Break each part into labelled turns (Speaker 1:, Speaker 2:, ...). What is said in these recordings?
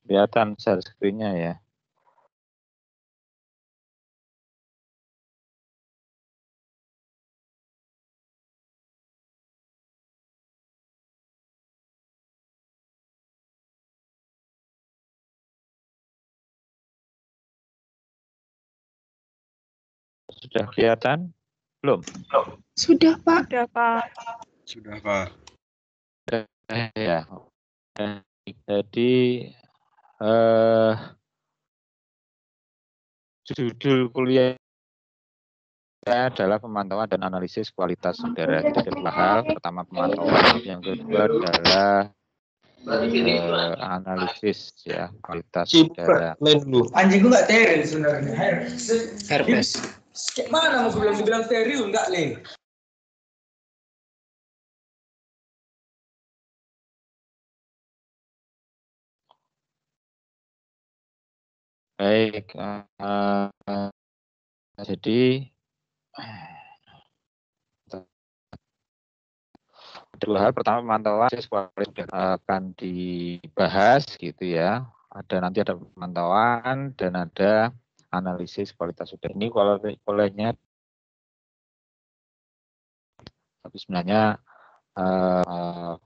Speaker 1: Kelihatan share screen-nya ya. Sudah kelihatan? Belum?
Speaker 2: Sudah, Pak.
Speaker 3: Sudah, Pak.
Speaker 4: Sudah, Pak.
Speaker 1: Ya. Jadi judul kuliah adalah pemantauan dan analisis kualitas udara. Jadi ada dua hal. Pertama pemantauan, yang kedua adalah analisis ya kualitas udara.
Speaker 5: Anjing gue nggak steril sebenarnya.
Speaker 2: Herpes.
Speaker 5: Kayak mana mau bilang steril nggak nih?
Speaker 1: Baik, jadi dua hal. Pertama pemantauan kualitas akan dibahas gitu ya. Nanti ada pemantauan dan ada analisis kualitas udara. Ini kuliahnya tapi sebenarnya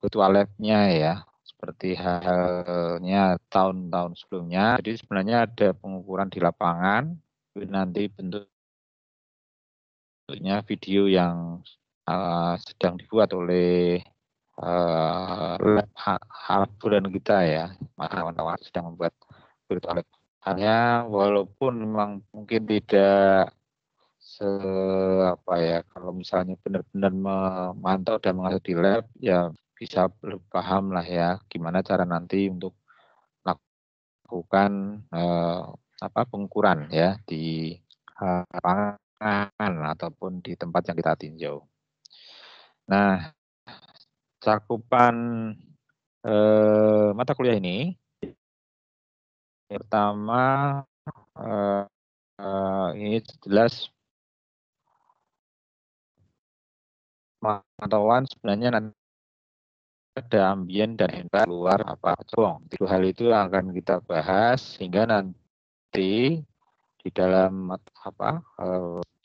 Speaker 1: virtual lab-nya ya, seperti halnya tahun-tahun sebelumnya. Jadi sebenarnya ada pengukuran di lapangan, nanti bentuknya video yang sedang dibuat oleh lab laboratorium kita ya, kawan-kawan sedang membuat virtual lab. Hanya walaupun memang mungkin tidak kalau misalnya benar-benar memantau dan mengatur di lab ya bisa paham lah ya gimana cara nanti untuk lakukan pengukuran ya di lapangan ataupun di tempat yang kita tinjau. Nah, cakupan mata kuliah ini pertama ini jelas pemantauan sebenarnya nanti ada ambien dan luar ruang. Tiga hal itu akan kita bahas sehingga nanti di dalam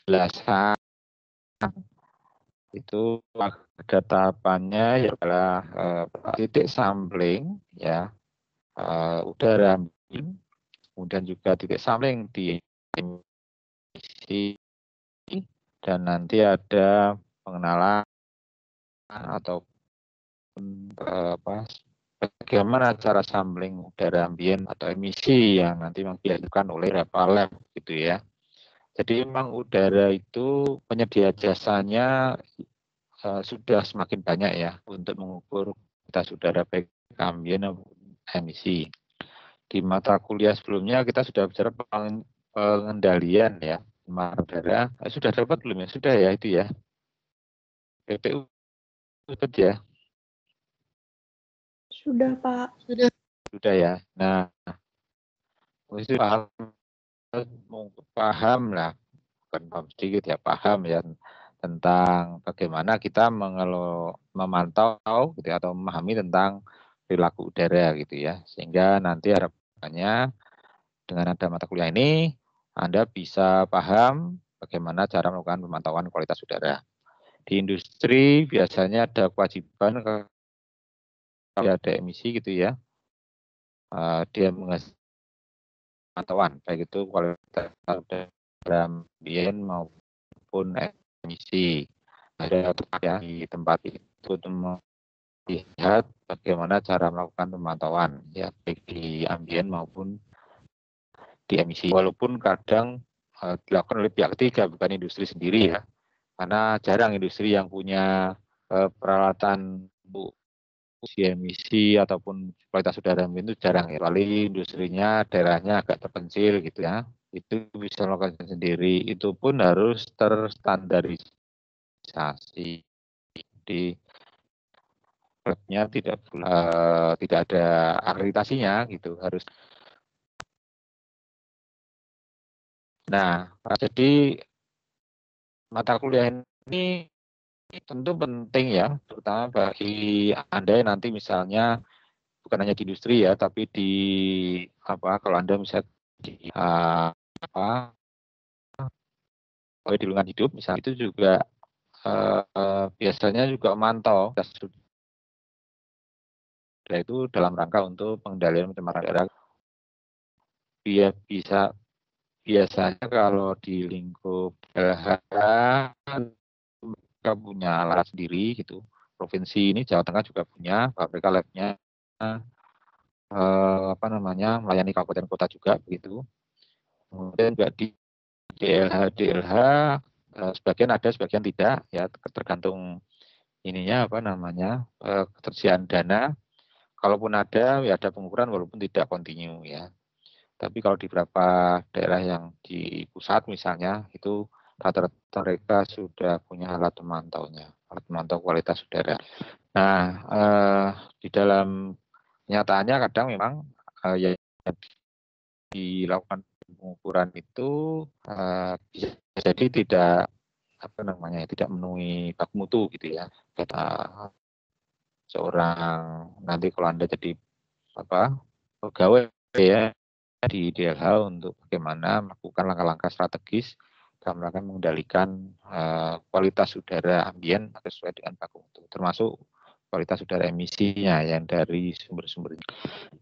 Speaker 1: jelasan itu ada tahapannya adalah titik sampling ya udara ambien, kemudian juga titik sampling di emisi, dan nanti ada pengenalan atau bagaimana cara sampling udara ambien atau emisi yang nanti dilakukan oleh beberapa lab gitu ya. Jadi memang udara itu penyedia jasanya sudah semakin banyak ya untuk mengukur kualitas udara baik ambien maupun emisi. Di mata kuliah sebelumnya kita sudah bicara pengendalian ya udara. Sudah dapat belum ya? Sudah ya itu ya. PPU dapat ya.
Speaker 2: Sudah, Pak.
Speaker 1: Sudah ya. Nah, itu paham lah, bukan paham sedikit ya, paham ya tentang bagaimana kita memantau gitu atau memahami tentang perilaku udara gitu ya. Sehingga nanti harapannya dengan ada mata kuliah ini Anda bisa paham bagaimana cara melakukan pemantauan kualitas udara. Di industri biasanya ada kewajiban kalau ada emisi gitu ya, dia menghasilkan pemantauan baik itu kualitas udara ambien maupun emisi. Ada ya di tempat itu melihat bagaimana cara melakukan pemantauan ya baik di ambien maupun di emisi. Walaupun kadang dilakukan oleh pihak ketiga bukan industri sendiri ya, karena jarang industri yang punya peralatan uji emisi ataupun kualitas udara ambien itu jarang ya. Kecuali industrinya daerahnya agak terpencil gitu ya, itu bisa melakukan sendiri. Itu pun harus terstandarisasi di labnya, tidak ada akreditasinya gitu harus. Nah, jadi mata kuliah ini tentu penting ya, terutama bagi Anda yang nanti misalnya bukan hanya di industri ya, tapi di kalau Anda misalnya di di lingkungan hidup misalnya itu juga biasanya juga memantau itu dalam rangka untuk pengendalian pencemaran udara. Biasanya kalau di lingkup LH mereka punya alat sendiri gitu. Provinsi ini Jawa Tengah juga punya, mereka labnya melayani kabupaten kota juga begitu. Kemudian juga di DLH sebagian ada, sebagian tidak ya, tergantung ininya ketersediaan dana. Kalaupun ada ya ada pengukuran walaupun tidak kontinu ya. Tapi kalau di beberapa daerah yang di pusat misalnya itu rata-rata mereka sudah punya alat pemantau kualitas udara. Nah, di dalam kenyataannya kadang memang yang dilakukan pengukuran itu bisa jadi tidak tidak memenuhi baku mutu gitu ya. Kata seorang nanti kalau Anda jadi pegawai ya di DLH untuk bagaimana melakukan langkah-langkah strategis dalam rangka mengendalikan kualitas udara ambien sesuai dengan baku mutu, termasuk kualitas udara emisinya yang dari sumber-sumber.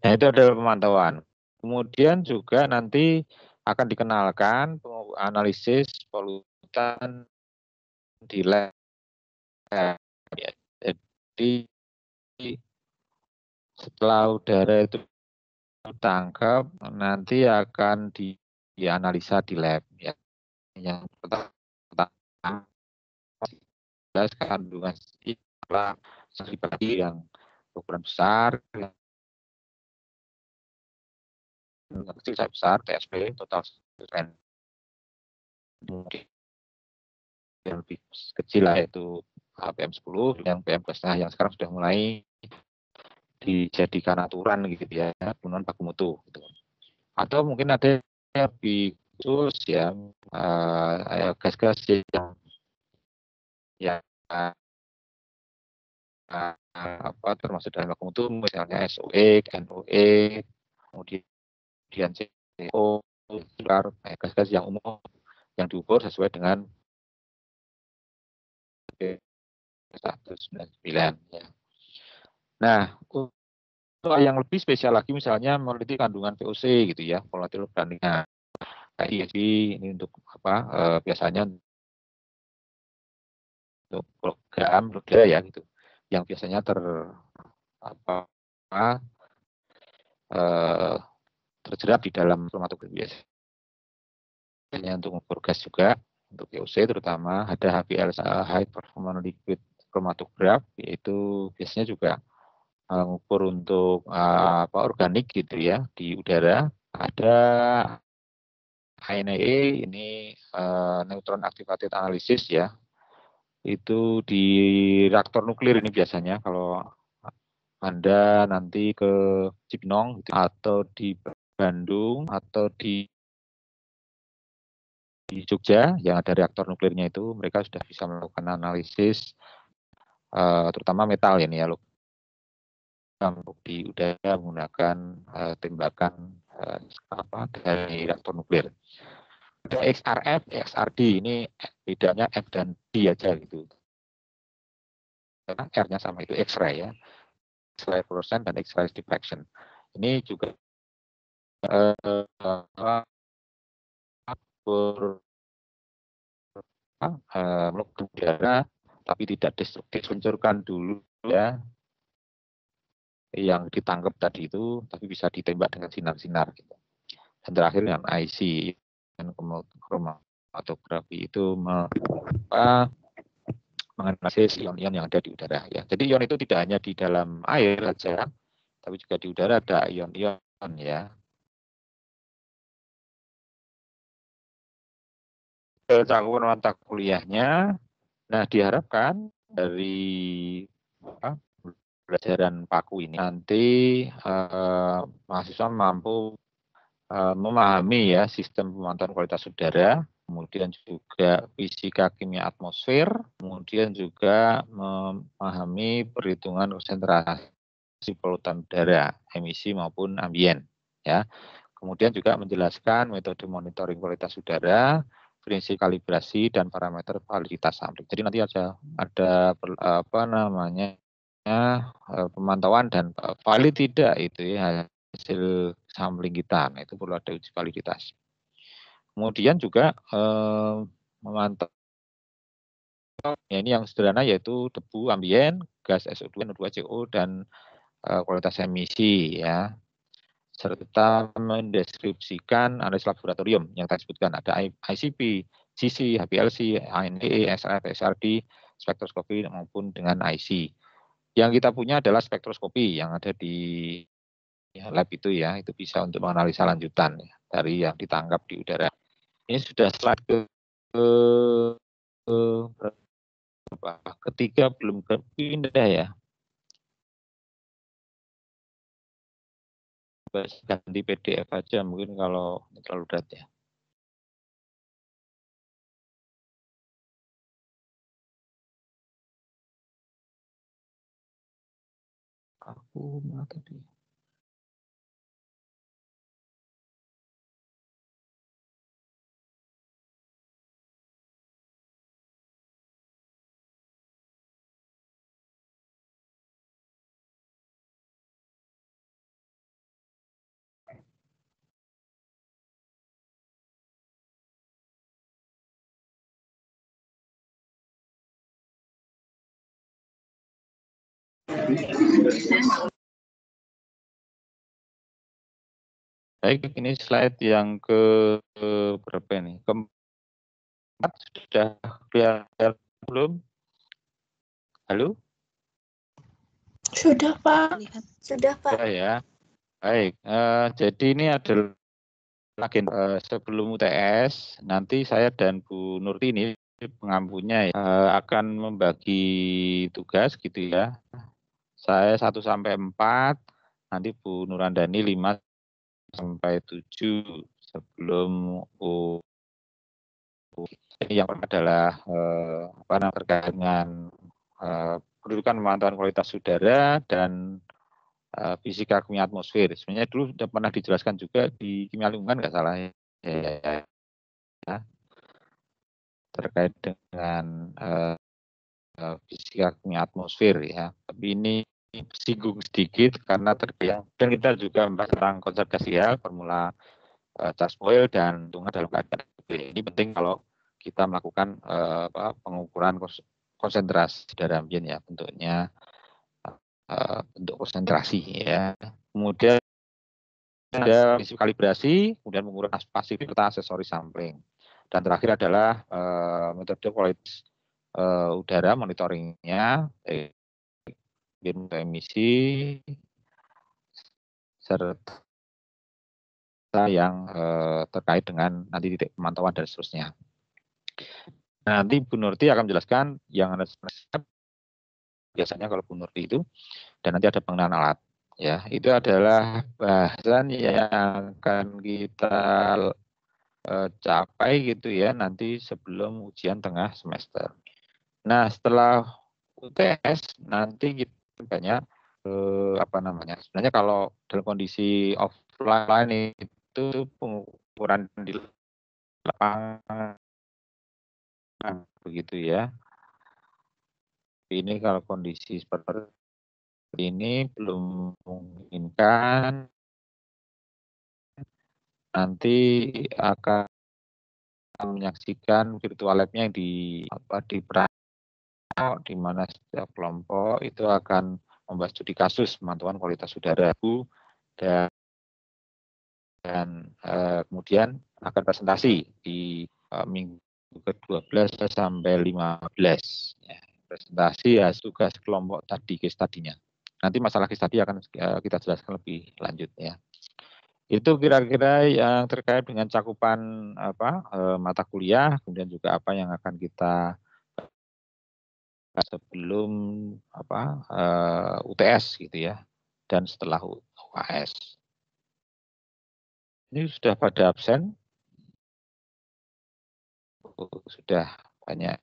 Speaker 1: Nah, itu adalah pemantauan. Kemudian juga nanti akan dikenalkan analisis polutan di lab. Jadi setelah udara itu ditangkap, nanti akan dianalisa di lab ya. Yang pertama kandungan yang ukuran besar, yang kecil saya besar, TSP total yang lebih kecil lah itu PM10, yang PM12 yang sekarang sudah mulai dijadikan aturan gitu ya, pemenuhan baku mutu gitu. Atau mungkin ada yang lebih khusus ya, gas-gas yang termasuk dalam baku mutu misalnya SOE, NOE, kemudian CO, gas-gas yang umum yang diukur sesuai dengan 199 ya. Nah, untuk yang lebih spesial lagi misalnya meneliti kandungan VOC gitu ya, volatil organik. Nah, ini untuk biasanya untuk program udara ya gitu, yang biasanya terjerat di dalam kromatograf biasanya untuk mengukur gas juga untuk VOC, terutama ada HPL High Performance Liquid Chromatograph, yaitu biasanya juga mengukur untuk organik gitu ya di udara. Ada HNE ini neutron activated analysis ya, itu di reaktor nuklir ini biasanya kalau Anda nanti ke Cipinong gitu, atau di Bandung atau di Jogja yang ada reaktor nuklirnya itu, mereka sudah bisa melakukan analisis terutama metal ini ya, untuk di udara menggunakan tembakan dari reaktor nuklir. Ada XRF, XRD, ini bedanya F dan D aja gitu. Karena R-nya sama, itu X-ray ya. X-ray fluorescence dan X-ray diffraction. Ini juga melakukan udara tapi tidak destruktif, hancurkan dulu ya yang ditangkap tadi itu, tapi bisa ditembak dengan sinar-sinar gitu. Dan terakhir dengan IC dan kromatografi itu menganalisis ion-ion yang ada di udara ya. Jadi ion itu tidak hanya di dalam air saja, tapi juga di udara ada ion-ion ya. Cakupan mata kuliahnya, nah diharapkan dari pelajaran PAKU ini nanti mahasiswa mampu memahami ya sistem pemantauan kualitas udara, kemudian juga fisika kimia atmosfer, kemudian juga memahami perhitungan konsentrasi polutan udara, emisi maupun ambien. Ya. Kemudian juga menjelaskan metode monitoring kualitas udara, prinsip kalibrasi dan parameter validitas sampling. Jadi nanti ada apa namanya pemantauan dan valid tidak itu ya hasil sampling kita. Nah, itu perlu ada uji validitas. Kemudian juga memantau ya, ini yang sederhana yaitu debu ambien, gas SO2, NO2CO dan kualitas emisi ya, serta mendeskripsikan analisis laboratorium yang tadi disebutkan ada ICP, CC, HPLC, ANDE, SRF, SRD, spektroskopi maupun dengan IC. Yang kita punya adalah spektroskopi yang ada di lab itu ya, itu bisa untuk menganalisa lanjutan ya, dari yang ditangkap di udara. Ini sudah slide ketiga belum pindah ya. Ganti PDF aja mungkin kalau terlalu berat ya. Aku mana tadi? Baik, ini slide yang ke berapa ini? Keempat sudah kelihatan belum? Halo?
Speaker 2: Sudah, Pak. Sudah, Pak.
Speaker 1: Ya. Baik, jadi ini adalah sebelum UTS, nanti saya dan Bu Nurti ini pengampunya ya, akan membagi tugas gitu ya. Saya 1 sampai 4, nanti Bu Nurandani 5 sampai 7 sebelum ini yang pertama adalah apa namanya terkait dengan pendudukan pemantauan kualitas udara dan fisika kimia atmosfer. Sebenarnya dulu sudah pernah dijelaskan juga di kimia lingkungan nggak salah ya, terkait dengan fisika kimia atmosfer ya. Tapi ini singgung sedikit karena terkait dan kita juga membahas tentang konsep gasil, formula charge Boyle dan hitungan dalam keadaan ini penting kalau kita melakukan pengukuran konsentrasi udara ambien ya, bentuknya bentuk konsentrasi ya. Kemudian ada prinsip kalibrasi, kemudian pengukuran pasif serta aksesori sampling. Dan terakhir adalah metode kualitas udara monitoringnya, emisi serta yang terkait dengan nanti titik pemantauan dan seterusnya. Nanti Bu Nurti akan menjelaskan yang ada biasanya kalau Bu Nurti itu, dan nanti ada pengenalan alat. Ya, itu adalah bahasan yang akan kita capai gitu ya nanti sebelum ujian tengah semester. Nah, setelah UTS nanti kita banyak apa namanya? Sebenarnya kalau dalam kondisi offline itu pengukuran di lapangan begitu ya. Ini kalau kondisi seperti ini belum memungkinkan, nanti akan menyaksikan virtual lab-nya yang di mana setiap kelompok itu akan membahas studi kasus pemantauan kualitas udara dan kemudian akan presentasi di minggu ke-12 sampai 15 ya. Presentasi ya tugas kelompok tadi case tadinya. Nanti masalah case tadi akan kita jelaskan lebih lanjut ya. Itu kira-kira yang terkait dengan cakupan mata kuliah, kemudian juga apa yang akan kita sebelum UTS gitu ya, dan setelah UAS. Ini sudah pada absen, sudah banyak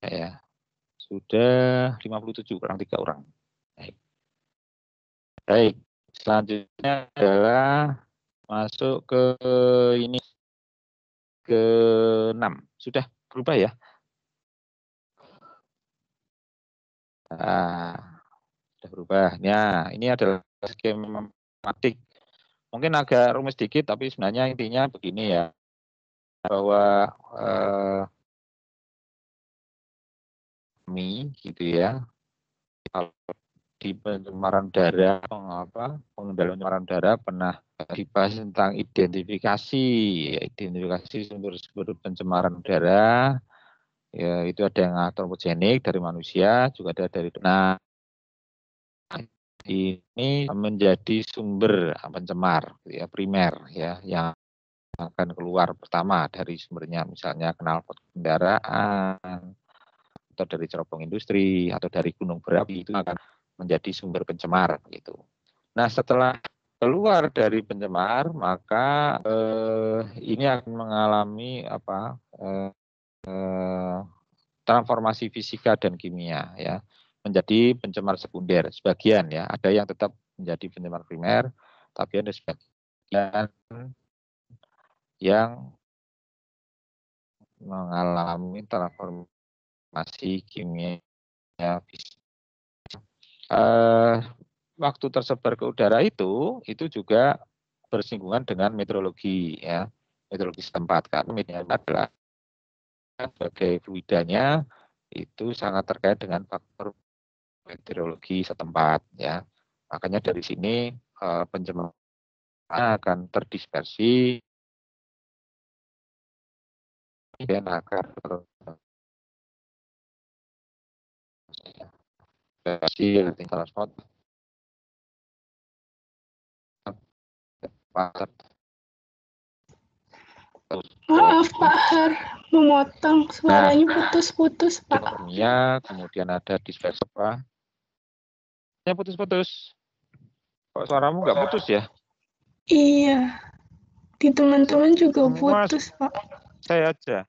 Speaker 1: ya, sudah 57 kurang 3 orang. Baik. Baik, selanjutnya adalah masuk ke ini ke 6. Sudah berubah ya? Nah, sudah berubah. Nah, ini adalah skematik. Mungkin agak rumit sedikit, tapi sebenarnya intinya begini ya, bahwa kami gitu ya, kalau di pencemaran udara, pengendalian pencemaran udara pernah dibahas tentang identifikasi sumber-sumber pencemaran udara. Ya, itu ada yang antropogenik dari manusia, juga ada dari ini menjadi sumber pencemar ya, primer ya, yang akan keluar pertama dari sumbernya, misalnya knalpot kendaraan atau dari cerobong industri atau dari gunung berapi, itu akan menjadi sumber pencemar gitu. Nah, setelah keluar dari pencemar, maka ini akan mengalami transformasi fisika dan kimia ya, menjadi pencemar sekunder sebagian ya, ada yang tetap menjadi pencemar primer, tapi ada sebagian yang mengalami transformasi kimia fisika. Waktu tersebar ke udara itu juga bersinggungan dengan meteorologi ya, meteorologi setempat, karena media adalah sebagai fluidanya itu sangat terkait dengan faktor meteorologi setempat ya. Makanya dari sini pencemaran akan terdispersi dan akan transport
Speaker 3: Maaf Pak Har, memotong suaranya putus-putus Pak.
Speaker 1: Kimia, kemudian ada dispersi apa? Ya putus-putus. Kok suaramu nggak putus ya?
Speaker 3: Iya, di teman-teman juga
Speaker 1: Semua
Speaker 3: putus Pak.
Speaker 1: saya aja.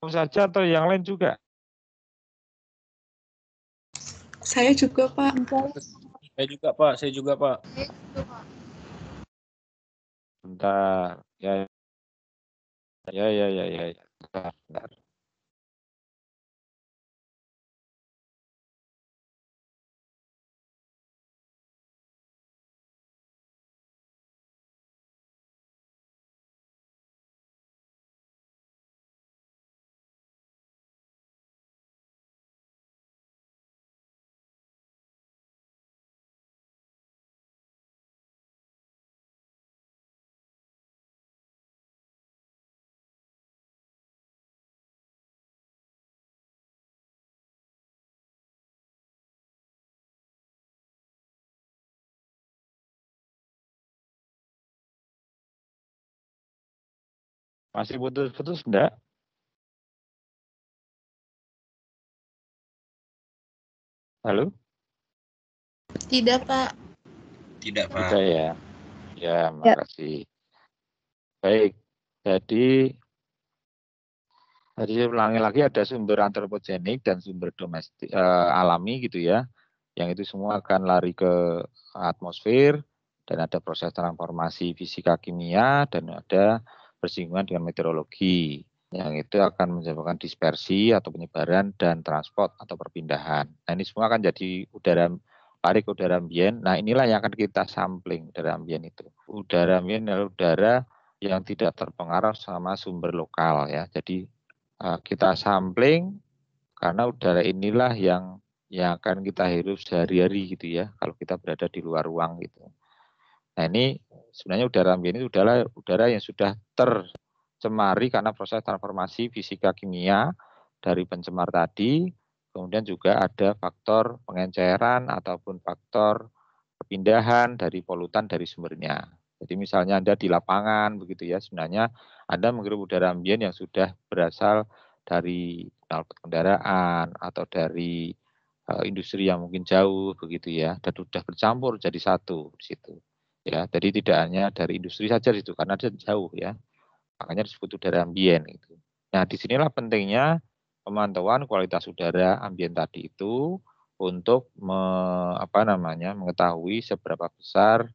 Speaker 1: Kamu saja atau yang lain juga?
Speaker 3: Saya juga Pak.
Speaker 5: Saya juga Pak.
Speaker 1: Bentar. Ya. Bentar. Masih putus-putus enggak? Halo?
Speaker 2: Tidak, Pak.
Speaker 5: Tidak Pak.
Speaker 1: Tidak ya. Ya, makasih. Baik. Jadi saya ulangi lagi, ada sumber antropogenik dan sumber domestik alami gitu ya. Yang itu semua akan lari ke atmosfer dan ada proses transformasi fisika kimia dan ada bersinggungan dengan meteorologi. Yang itu akan menyebabkan dispersi atau penyebaran dan transport atau perpindahan. Nah, ini semua akan jadi udara, lari ke udara ambien. Nah, inilah yang akan kita sampling udara ambien itu. Udara ambien adalah udara yang tidak terpengaruh sama sumber lokal ya. Jadi kita sampling karena udara inilah yang akan kita hirup sehari-hari gitu ya, kalau kita berada di luar ruang gitu. Nah, ini sebenarnya udara ambien itu udara yang sudah tercemari karena proses transformasi fisika kimia dari pencemar tadi, kemudian juga ada faktor pengenceran ataupun faktor perpindahan dari polutan dari sumbernya. Jadi misalnya Anda di lapangan begitu ya, sebenarnya Anda menghirup udara ambien yang sudah berasal dari knalpot kendaraan atau dari industri yang mungkin jauh begitu ya, dan sudah bercampur jadi satu di situ. Ya, jadi tidak hanya dari industri saja itu karena dia jauh ya. Makanya disebut udara ambien itu. Nah, disinilah pentingnya pemantauan kualitas udara ambien tadi itu untuk mengetahui seberapa besar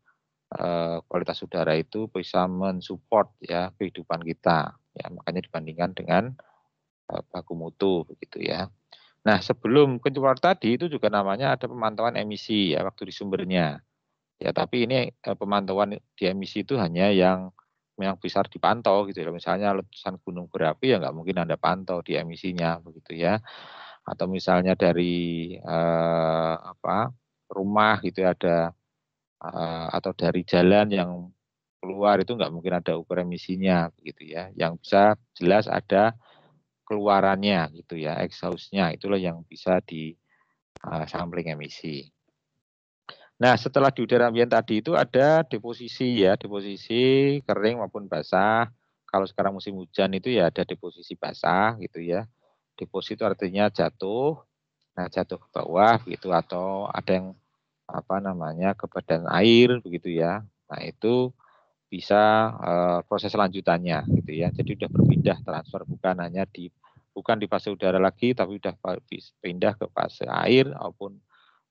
Speaker 1: kualitas udara itu bisa mensupport ya kehidupan kita. Ya, makanya dibandingkan dengan baku mutu begitu ya. Nah, sebelum keluar tadi itu juga namanya ada pemantauan emisi ya waktu di sumbernya. Ya, tapi ini pemantauan di emisi itu hanya yang bisa dipantau gitu ya. Misalnya letusan gunung berapi ya nggak mungkin Anda pantau di emisinya begitu ya. Atau misalnya dari rumah gitu ya, ada atau dari jalan yang keluar itu nggak mungkin ada ukur emisinya begitu ya. Yang bisa jelas ada keluarannya gitu ya, exhaust-nya itulah yang bisa di sampling emisi. Nah, setelah di udara ambien tadi itu ada deposisi ya, deposisi kering maupun basah. Kalau sekarang musim hujan itu ya ada deposisi basah gitu ya. Deposisi itu artinya jatuh, nah jatuh ke bawah gitu atau ada yang ke badan air begitu ya. Nah, itu bisa proses lanjutannya gitu ya. Jadi sudah berpindah transfer bukan di fase udara lagi tapi sudah pindah ke fase air maupun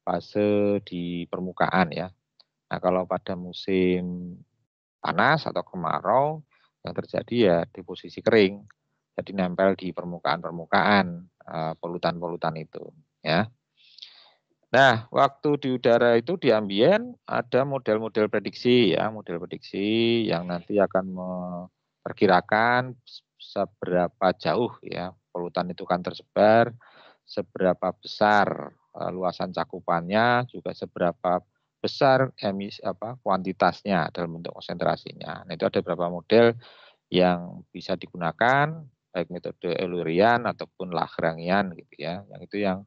Speaker 1: fase di permukaan ya. Nah, kalau pada musim panas atau kemarau yang terjadi ya deposisi kering. Jadi nempel di permukaan-permukaan polutan-polutan itu ya. Nah, waktu di udara itu di ambien ada model-model prediksi ya, model prediksi yang nanti akan memperkirakan seberapa jauh ya polutan itu kan tersebar, seberapa besar luasan cakupannya, juga seberapa besar emisi kuantitasnya dalam bentuk konsentrasinya. Nah, itu ada beberapa model yang bisa digunakan baik metode Eulerian ataupun Lagrangian gitu ya. Yang itu yang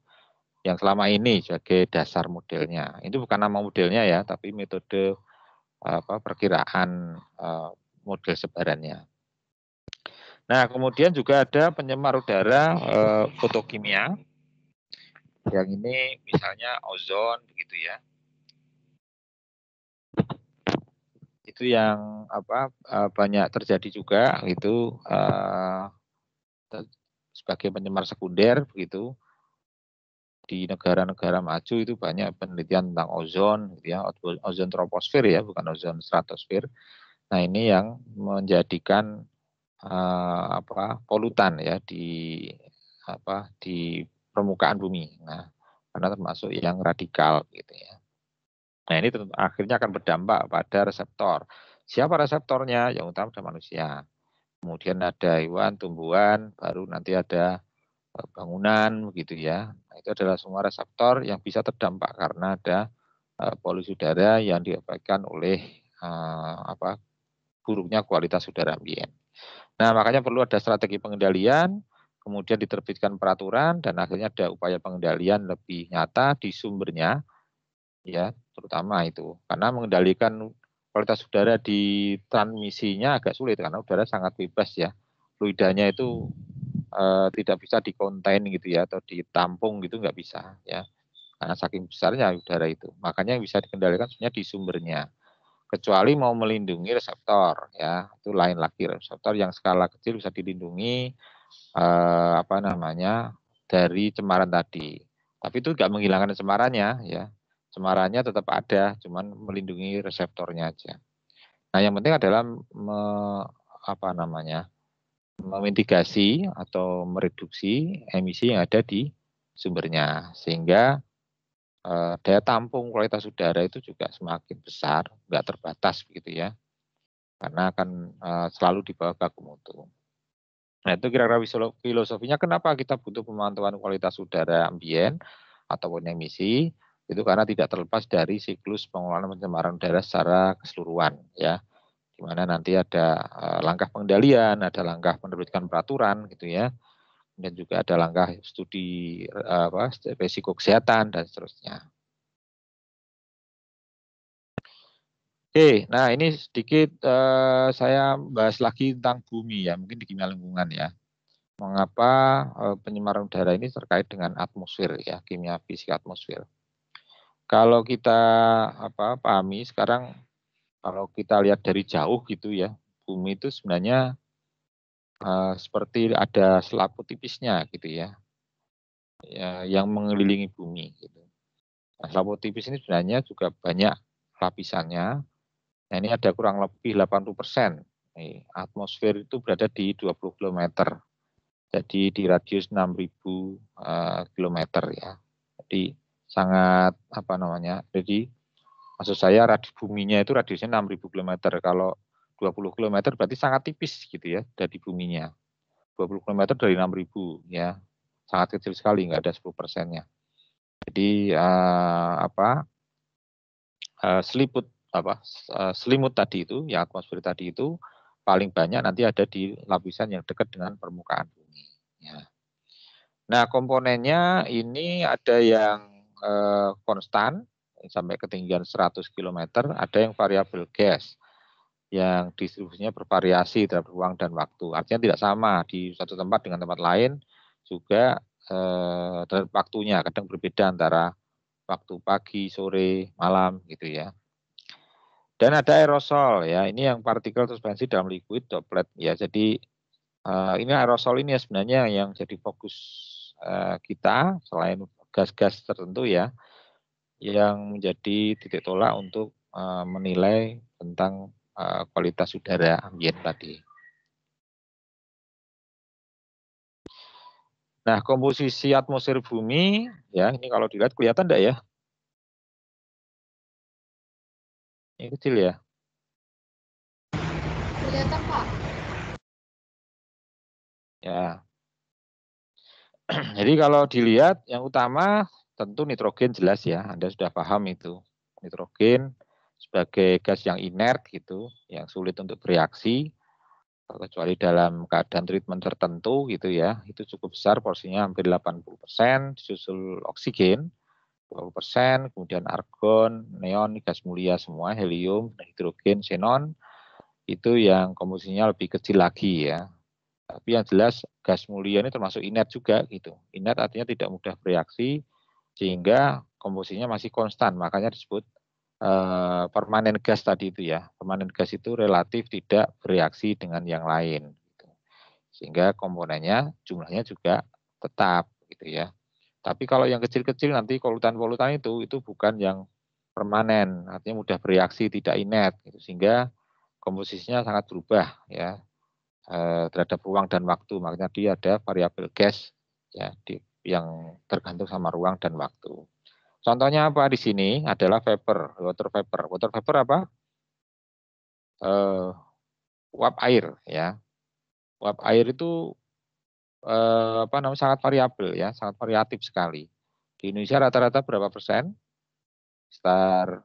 Speaker 1: selama ini sebagai dasar modelnya. Itu bukan nama modelnya ya, tapi metode perkiraan model sebarannya. Nah, kemudian juga ada penyemar udara fotokimia. Yang ini misalnya ozon begitu ya. Itu yang banyak terjadi juga itu sebagai penyemar sekunder begitu. Di negara-negara maju itu banyak penelitian tentang ozon, gitu ya, ozon troposfer ya, bukan ozon stratosfer. Nah, ini yang menjadikan polutan ya di permukaan bumi. Nah, karena termasuk yang radikal gitu ya. Nah, ini akhirnya akan berdampak pada reseptor. Siapa reseptornya? Yang utama adalah manusia. Kemudian ada hewan, tumbuhan, baru nanti ada bangunan begitu ya. Nah, itu adalah semua reseptor yang bisa terdampak karena ada polusi udara yang diakibatkan oleh buruknya kualitas udara ambien. Nah, makanya perlu ada strategi pengendalian, kemudian diterbitkan peraturan dan akhirnya ada upaya pengendalian lebih nyata di sumbernya ya, terutama itu. Karena mengendalikan kualitas udara di transmisinya agak sulit karena udara sangat bebas ya. Fluidanya itu tidak bisa dikontain gitu ya atau ditampung gitu nggak bisa ya karena saking besarnya udara itu. Makanya yang bisa dikendalikan sebenarnya di sumbernya, kecuali mau melindungi reseptor ya, itu lain lagi. Reseptor yang skala kecil bisa dilindungi dari cemaran tadi, tapi itu nggak menghilangkan cemarannya ya, cemarannya tetap ada, cuman melindungi reseptornya aja. Nah, yang penting adalah memitigasi atau mereduksi emisi yang ada di sumbernya, sehingga daya tampung kualitas udara itu juga semakin besar, nggak terbatas begitu ya, karena akan selalu di bawah baku mutu. Nah, itu kira-kira filosofinya kenapa kita butuh pemantauan kualitas udara ambien ataupun emisi, itu karena tidak terlepas dari siklus pengelolaan pencemaran udara secara keseluruhan ya. Di mana nanti ada langkah pengendalian, ada langkah menerbitkan peraturan gitu ya, dan juga ada langkah studi risiko kesehatan dan seterusnya. Oke, nah ini sedikit saya bahas lagi tentang bumi ya, mungkin di kimia lingkungan ya. Mengapa pencemaran udara ini terkait dengan atmosfer ya, kimia fisika atmosfer. Kalau kita pahami sekarang, kalau kita lihat dari jauh gitu ya, bumi itu sebenarnya seperti ada selaput tipisnya gitu ya, yang mengelilingi bumi gitu. Nah, selaput tipis ini sebenarnya juga banyak lapisannya. Nah, ini ada kurang lebih 80%. Atmosfer itu berada di 20 km. Jadi di radius 6.000 km ya. Jadi sangat jadi maksud saya radius buminya itu radiusnya 6.000 km. Kalau 20 km berarti sangat tipis gitu ya dari buminya. 20 km dari 6.000 ya. Sangat kecil sekali, nggak ada 10%-nya. Jadi selimut tadi itu, ya atmosfer tadi itu paling banyak nanti ada di lapisan yang dekat dengan permukaan bumi. Ya. Nah, komponennya ini ada yang konstan sampai ketinggian 100 km, ada yang variabel gas yang distribusinya bervariasi terhadap ruang dan waktu. Artinya tidak sama di satu tempat dengan tempat lain, juga terhadap waktunya kadang berbeda antara waktu pagi, sore, malam gitu ya. Dan ada aerosol ya, ini yang partikel suspensi dalam liquid droplet ya. Jadi ini aerosol ini ya sebenarnya yang jadi fokus kita selain gas-gas tertentu ya, yang menjadi titik tolak untuk menilai tentang kualitas udara ambien tadi. Nah, komposisi atmosfer bumi ya, ini kalau dilihat kelihatan enggak ya? Ini kecil ya.
Speaker 2: Kelihatan, Pak.
Speaker 1: Ya. Jadi kalau dilihat yang utama tentu nitrogen jelas ya, Anda sudah paham itu. Nitrogen sebagai gas yang inert gitu, yang sulit untuk bereaksi, kecuali dalam keadaan treatment tertentu gitu ya, itu cukup besar porsinya hampir 80%, disusul oksigen 20%, kemudian argon, neon, gas mulia semua, helium, hidrogen, xenon, itu yang komposisinya lebih kecil lagi ya. Tapi yang jelas gas mulia ini termasuk inert juga gitu. Inert artinya tidak mudah bereaksi sehingga komposisinya masih konstan, makanya disebut permanen gas tadi itu ya. Permanen gas itu relatif tidak bereaksi dengan yang lain. Gitu. Sehingga komponennya jumlahnya juga tetap gitu ya. Tapi kalau yang kecil-kecil nanti polutan-polutan itu bukan yang permanen, artinya mudah bereaksi, tidak inert, gitu. Sehingga komposisinya sangat berubah ya terhadap ruang dan waktu. Makanya dia ada variabel gas ya yang tergantung sama ruang dan waktu. Contohnya apa di sini adalah vapor, water vapor. Water vapor apa? Uap air ya. Uap air itu sangat variabel ya, sangat variatif sekali. Di Indonesia rata-rata berapa persen? Sekitar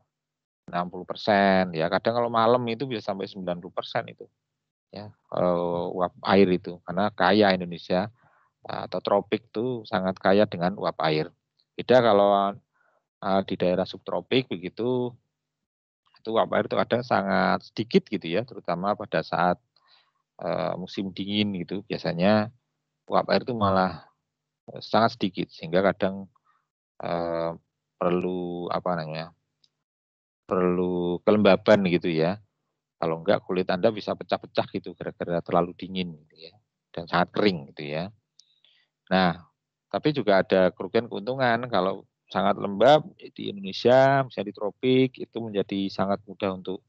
Speaker 1: 60% ya. Kadang kalau malam itu bisa sampai 90% itu. Ya, uap air itu karena kaya Indonesia atau tropik itu sangat kaya dengan uap air. Beda kalau di daerah subtropik begitu itu uap air itu ada sangat sedikit gitu ya, terutama pada saat musim dingin gitu. Biasanya uap air itu malah sangat sedikit sehingga kadang perlu perlu kelembaban gitu ya. Kalau enggak kulit Anda bisa pecah-pecah gitu gara-gara terlalu dingin gitu ya. Dan sangat kering gitu ya. Nah, tapi juga ada kerugian keuntungan kalau sangat lembab di Indonesia, misalnya di tropik itu menjadi sangat mudah untuk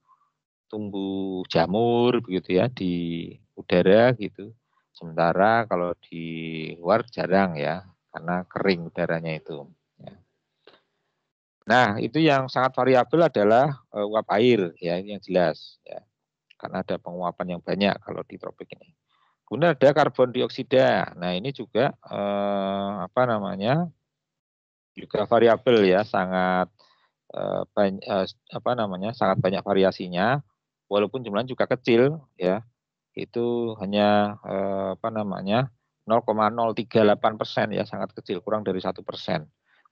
Speaker 1: tumbuh jamur begitu ya di udara gitu. Sementara kalau di luar jarang ya karena kering udaranya itu. Ya. Nah, itu yang sangat variabel adalah uap air ya, ini yang jelas ya. Karena ada penguapan yang banyak kalau di tropik ini. Kemudian ada karbon dioksida. Nah, ini juga juga variabel ya, sangat sangat banyak variasinya. Walaupun jumlahnya juga kecil ya. Itu hanya 0,038% ya, sangat kecil, kurang dari 1%.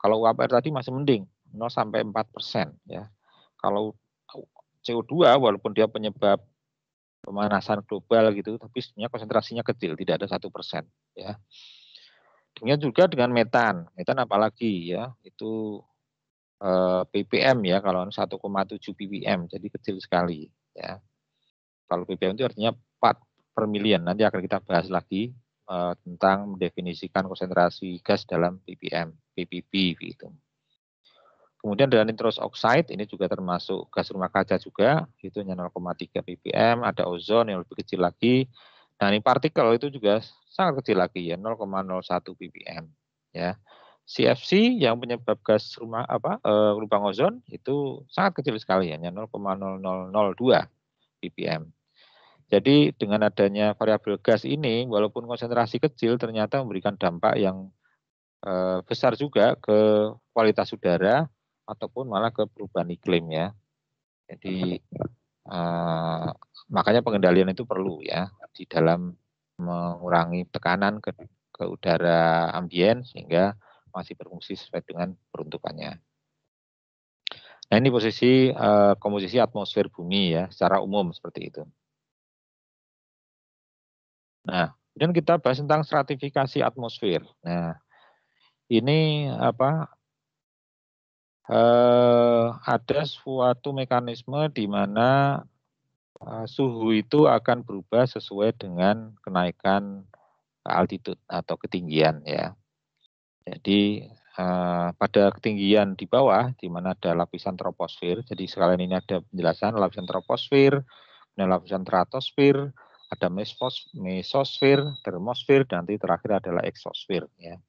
Speaker 1: Kalau uap air tadi masih mending 0 sampai 4% ya. Kalau CO2 walaupun dia penyebab pemanasan global gitu, tapi sebenarnya konsentrasinya kecil, tidak ada 1% ya. Demikian juga dengan metan apalagi ya, itu ppm ya, kalau 1,7 ppm, jadi kecil sekali ya. Kalau ppm itu artinya part per million, nanti akan kita bahas lagi tentang mendefinisikan konsentrasi gas dalam ppm, ppb gitu. Kemudian ada nitrous oxide, ini juga termasuk gas rumah kaca juga, itu hanya 0,3 ppm. Ada ozon yang lebih kecil lagi. Nah, ini partikel itu juga sangat kecil lagi ya, 0,01 ppm. Ya, CFC yang penyebab gas lubang ozon itu sangat kecil sekali, hanya 0,0002 ppm. Jadi dengan adanya variabel gas ini, walaupun konsentrasi kecil, ternyata memberikan dampak yang besar juga ke kualitas udara ataupun malah ke perubahan iklim ya. Jadi makanya pengendalian itu perlu ya di dalam mengurangi tekanan ke udara ambien sehingga masih berfungsi sesuai dengan peruntukannya. Nah, ini posisi komposisi atmosfer bumi ya secara umum seperti itu. Nah, kemudian kita bahas tentang stratifikasi atmosfer. Nah, ini ada suatu mekanisme di mana suhu itu akan berubah sesuai dengan kenaikan altitude atau ketinggian ya. Jadi pada ketinggian di bawah, di mana ada lapisan troposfer, jadi sekalian ini ada penjelasan lapisan troposfer, lapisan stratosfer, ada mesosfer, termosfer, dan nanti terakhir adalah eksosfer ya.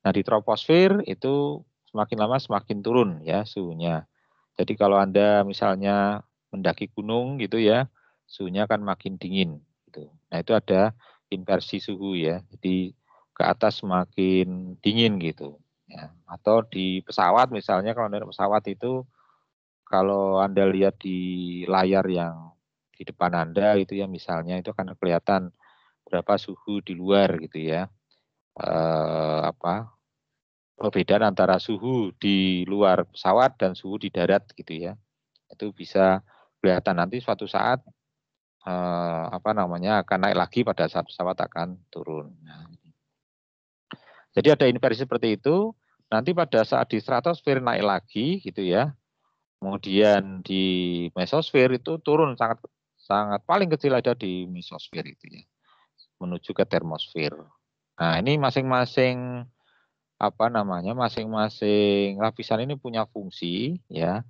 Speaker 1: Nah, di troposfer itu semakin lama semakin turun ya suhunya. Jadi kalau Anda misalnya mendaki gunung gitu ya, suhunya akan makin dingin gitu. Nah, itu ada inversi suhu ya. Jadi ke atas semakin dingin gitu ya. Atau di pesawat misalnya, kalau naik pesawat itu kalau Anda lihat di layar yang di depan Anda itu ya, misalnya itu akan kelihatan berapa suhu di luar gitu ya. Perbedaan antara suhu di luar pesawat dan suhu di darat gitu ya. Itu bisa kelihatan nanti suatu saat akan naik lagi pada saat pesawat akan turun. Nah, jadi ada inversi seperti itu. Nanti pada saat di stratosfer naik lagi gitu ya. Kemudian di mesosfer itu turun sangat paling kecil ada di mesosfer itu ya. Menuju ke termosfer. Nah, ini masing-masing masing-masing lapisan ini punya fungsi ya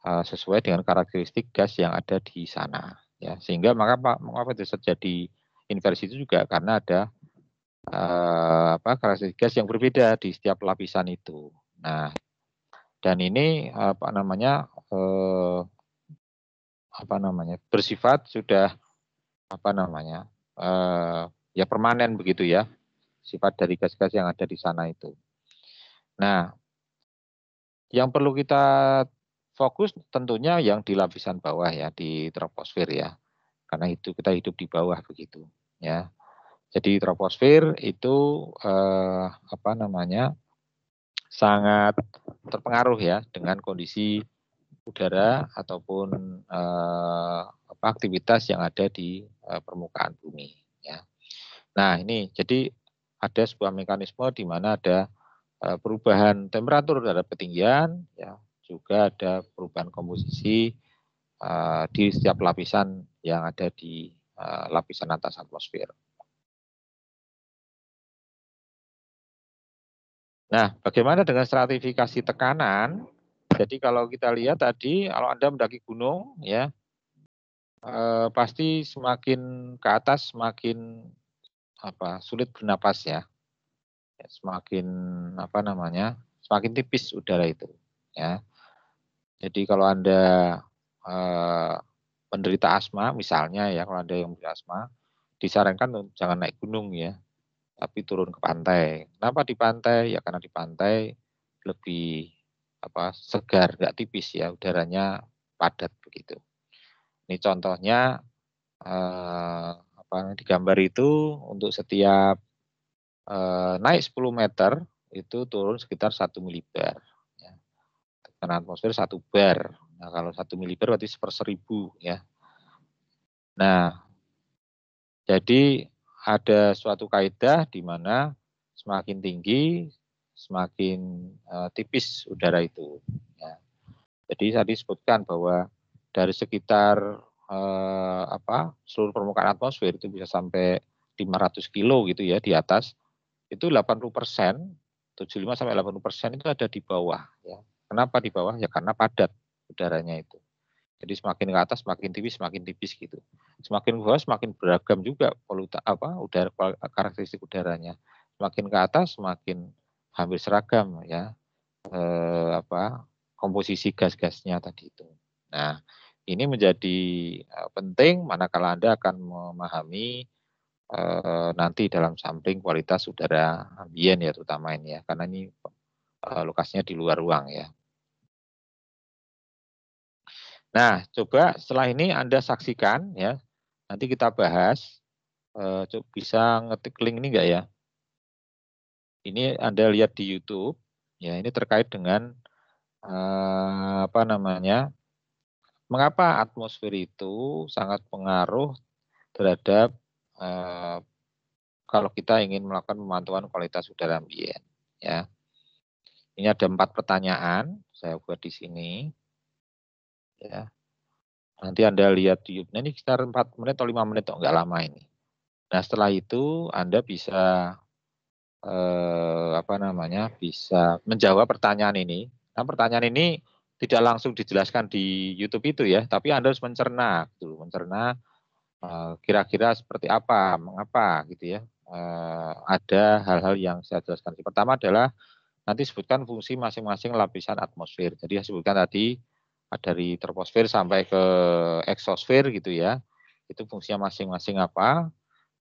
Speaker 1: sesuai dengan karakteristik gas yang ada di sana ya, sehingga mengapa terjadi inversi itu juga karena ada karakteristik gas yang berbeda di setiap lapisan itu. Nah, dan ini bersifat sudah ya permanen begitu ya, sifat dari gas-gas yang ada di sana itu. Nah, yang perlu kita fokus tentunya yang di lapisan bawah ya, di troposfer ya. Karena itu kita hidup di bawah begitu ya. Jadi troposfer itu sangat terpengaruh ya dengan kondisi udara ataupun aktivitas yang ada di permukaan bumi ya. Nah, ini jadi ada sebuah mekanisme di mana ada perubahan temperatur terhadap ketinggian ya, juga ada perubahan komposisi di setiap lapisan yang ada di lapisan atas atmosfer. Nah, bagaimana dengan stratifikasi tekanan? Jadi kalau kita lihat tadi, kalau Anda mendaki gunung, ya pasti semakin ke atas semakin sulit bernapas ya, semakin semakin tipis udara itu, ya. Jadi kalau Anda penderita asma misalnya ya, kalau Anda yang menderita asma, disarankan jangan naik gunung ya, tapi turun ke pantai. Kenapa di pantai? Ya karena di pantai lebih segar, nggak tipis ya, udaranya padat begitu. Ini contohnya di gambar itu untuk setiap naik 10 meter itu turun sekitar 1 milibar. Ya. Tekanan atmosfer 1 bar. Nah, kalau 1 milibar berarti 1/1000 ya. Nah, jadi ada suatu kaidah di mana semakin tinggi, semakin tipis udara itu. Ya. Jadi tadi disebutkan bahwa dari sekitar seluruh permukaan atmosfer itu bisa sampai 500 kilo gitu ya di atas, itu 80%, 75-80% itu ada di bawah. Ya. Kenapa di bawah? Ya karena padat udaranya itu. Jadi semakin ke atas semakin tipis gitu. Semakin ke bawah semakin beragam juga udara karakteristik udaranya. Semakin ke atas semakin hampir seragam ya komposisi gas-gasnya tadi itu. Nah, ini menjadi penting manakala Anda akan memahami nanti dalam sampling kualitas udara ambien ya terutama ini ya, karena ini lokasinya di luar ruang ya. Nah, coba setelah ini Anda saksikan ya, nanti kita bahas. Bisa ngetik link ini enggak ya? Ini Anda lihat di YouTube, ya ini terkait dengan mengapa atmosfer itu sangat pengaruh terhadap kalau kita ingin melakukan pemantauan kualitas udara ambien. Ya, ini ada 4 pertanyaan saya buat di sini. Ya, nanti Anda lihat di YouTube. Nah, ini sekitar 4 menit atau 5 menit, enggak lama ini. Nah, setelah itu Anda bisa bisa menjawab pertanyaan ini. Nah, pertanyaan ini tidak langsung dijelaskan di YouTube itu ya, tapi Anda harus mencerna, gitu, kira-kira seperti apa, mengapa, gitu ya. Ada hal-hal yang saya jelaskan. Pertama adalah nanti sebutkan fungsi masing-masing lapisan atmosfer. Jadi saya sebutkan tadi dari troposfer sampai ke eksosfer gitu ya. Itu fungsinya masing-masing apa.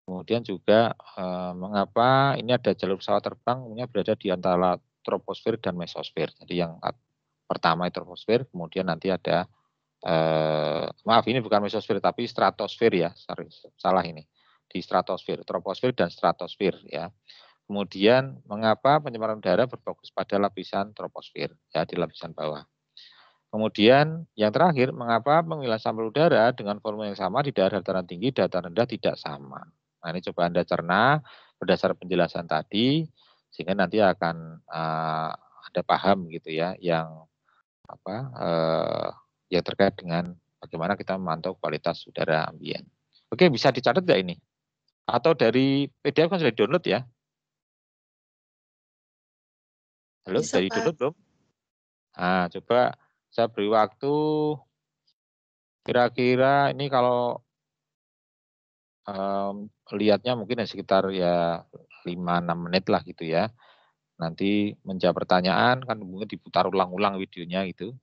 Speaker 1: Kemudian juga mengapa ini ada jalur pesawat terbang berada di antara troposfer dan mesosfer. Jadi yang pertama itu troposfer, kemudian nanti ada maaf ini bukan mesosfer tapi stratosfer ya, salah ini. Di stratosfer, troposfer dan stratosfer ya. Kemudian mengapa pencemaran udara berfokus pada lapisan troposfer ya di lapisan bawah. Kemudian yang terakhir, mengapa pemilihan sampel udara dengan volume yang sama di daerah dataran tinggi, dataran rendah tidak sama. Nah, ini coba Anda cerna berdasar penjelasan tadi, sehingga nanti akan Anda paham gitu ya, yang terkait dengan bagaimana kita memantau kualitas udara ambien. Oke, bisa dicatat nggak ini? Atau dari PDF kan sudah di-download ya? Halo,
Speaker 2: Bisa,
Speaker 1: dari
Speaker 2: Pak.
Speaker 1: download belum? Nah, coba saya beri waktu kira-kira ini kalau lihatnya mungkin sekitar ya 5-6 menit lah gitu ya. Nanti menjawab pertanyaan kan mungkin diputar ulang-ulang videonya gitu.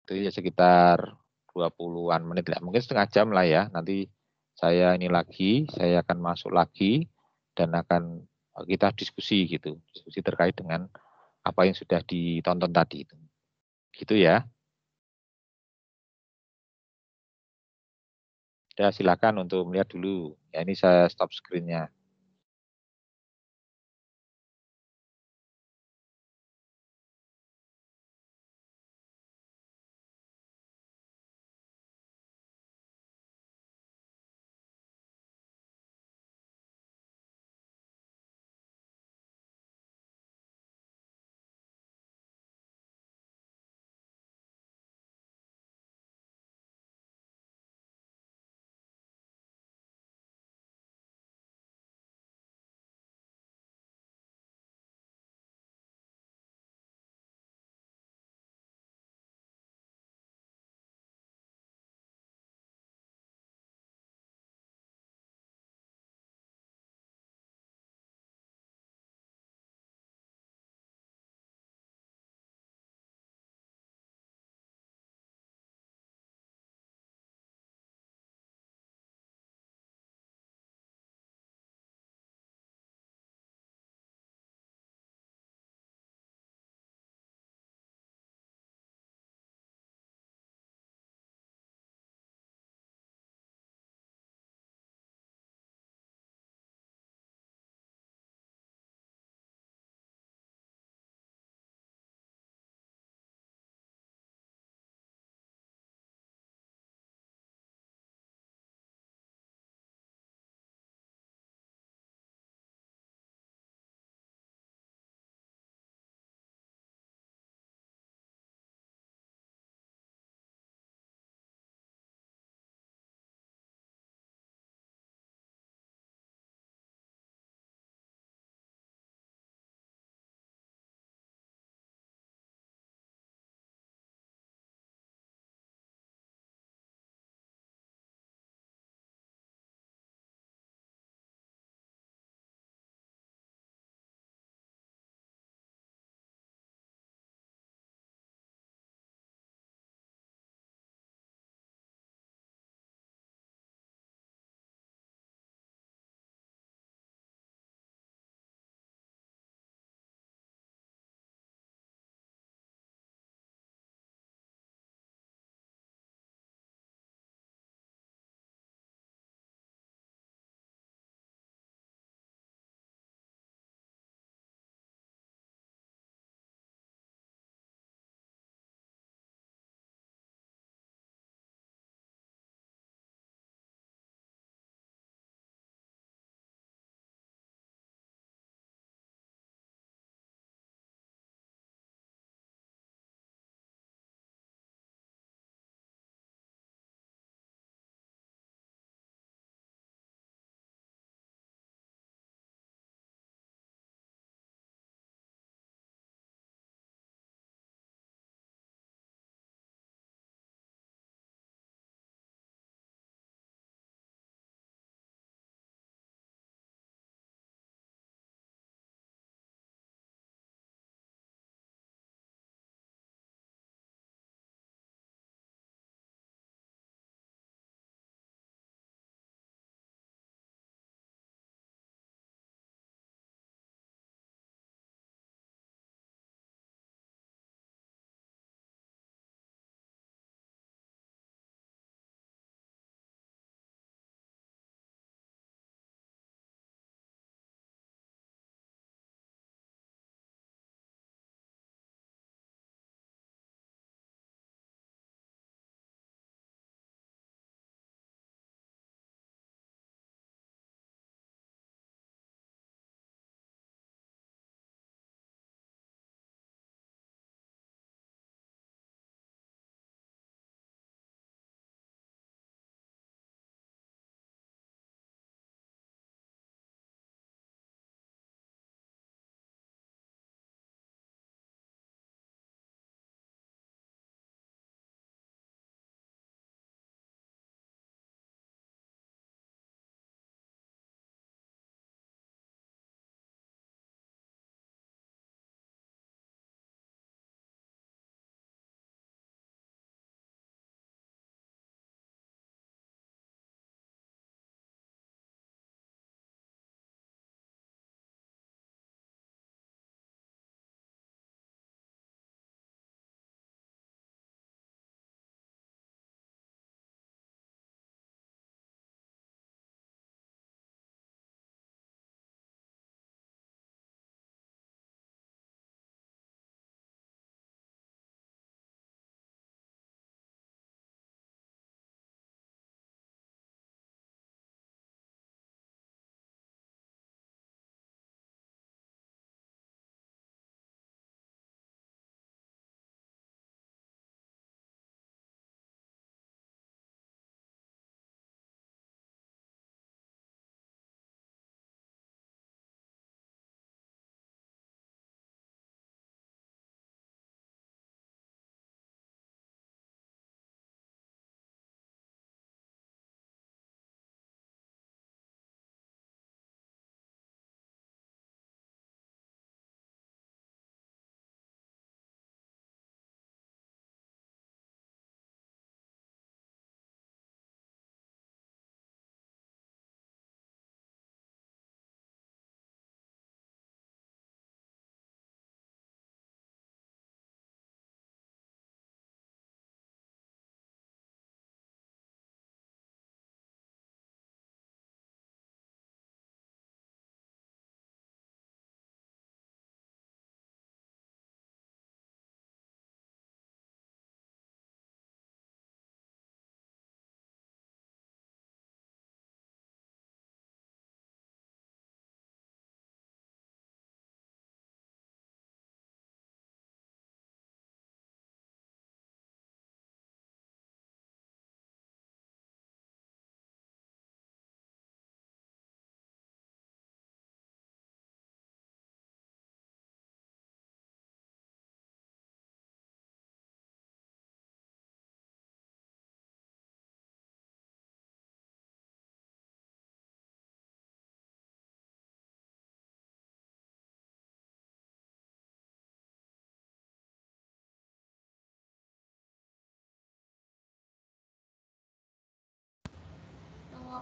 Speaker 1: Itu ya sekitar 20-an menit lah. Mungkin setengah jam lah ya. Nanti saya ini lagi, saya akan masuk lagi dan akan kita diskusi gitu. Diskusi terkait dengan apa yang sudah ditonton tadi itu. Gitu ya. Ya, silakan untuk melihat dulu. Ya, ini saya stop screen-nya.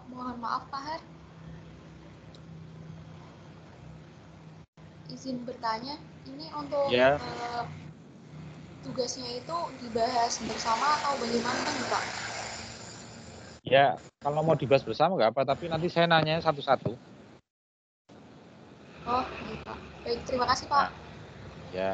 Speaker 2: Mohon maaf Pak Har, izin bertanya, ini untuk
Speaker 1: Ya.
Speaker 2: tugasnya itu dibahas bersama atau bagaimana nih Pak?
Speaker 1: Ya, kalau mau dibahas bersama nggak apa, tapi nanti saya nanya satu-satu.
Speaker 2: Oh, iya Pak. Baik, terima kasih Pak.
Speaker 1: Nah, ya.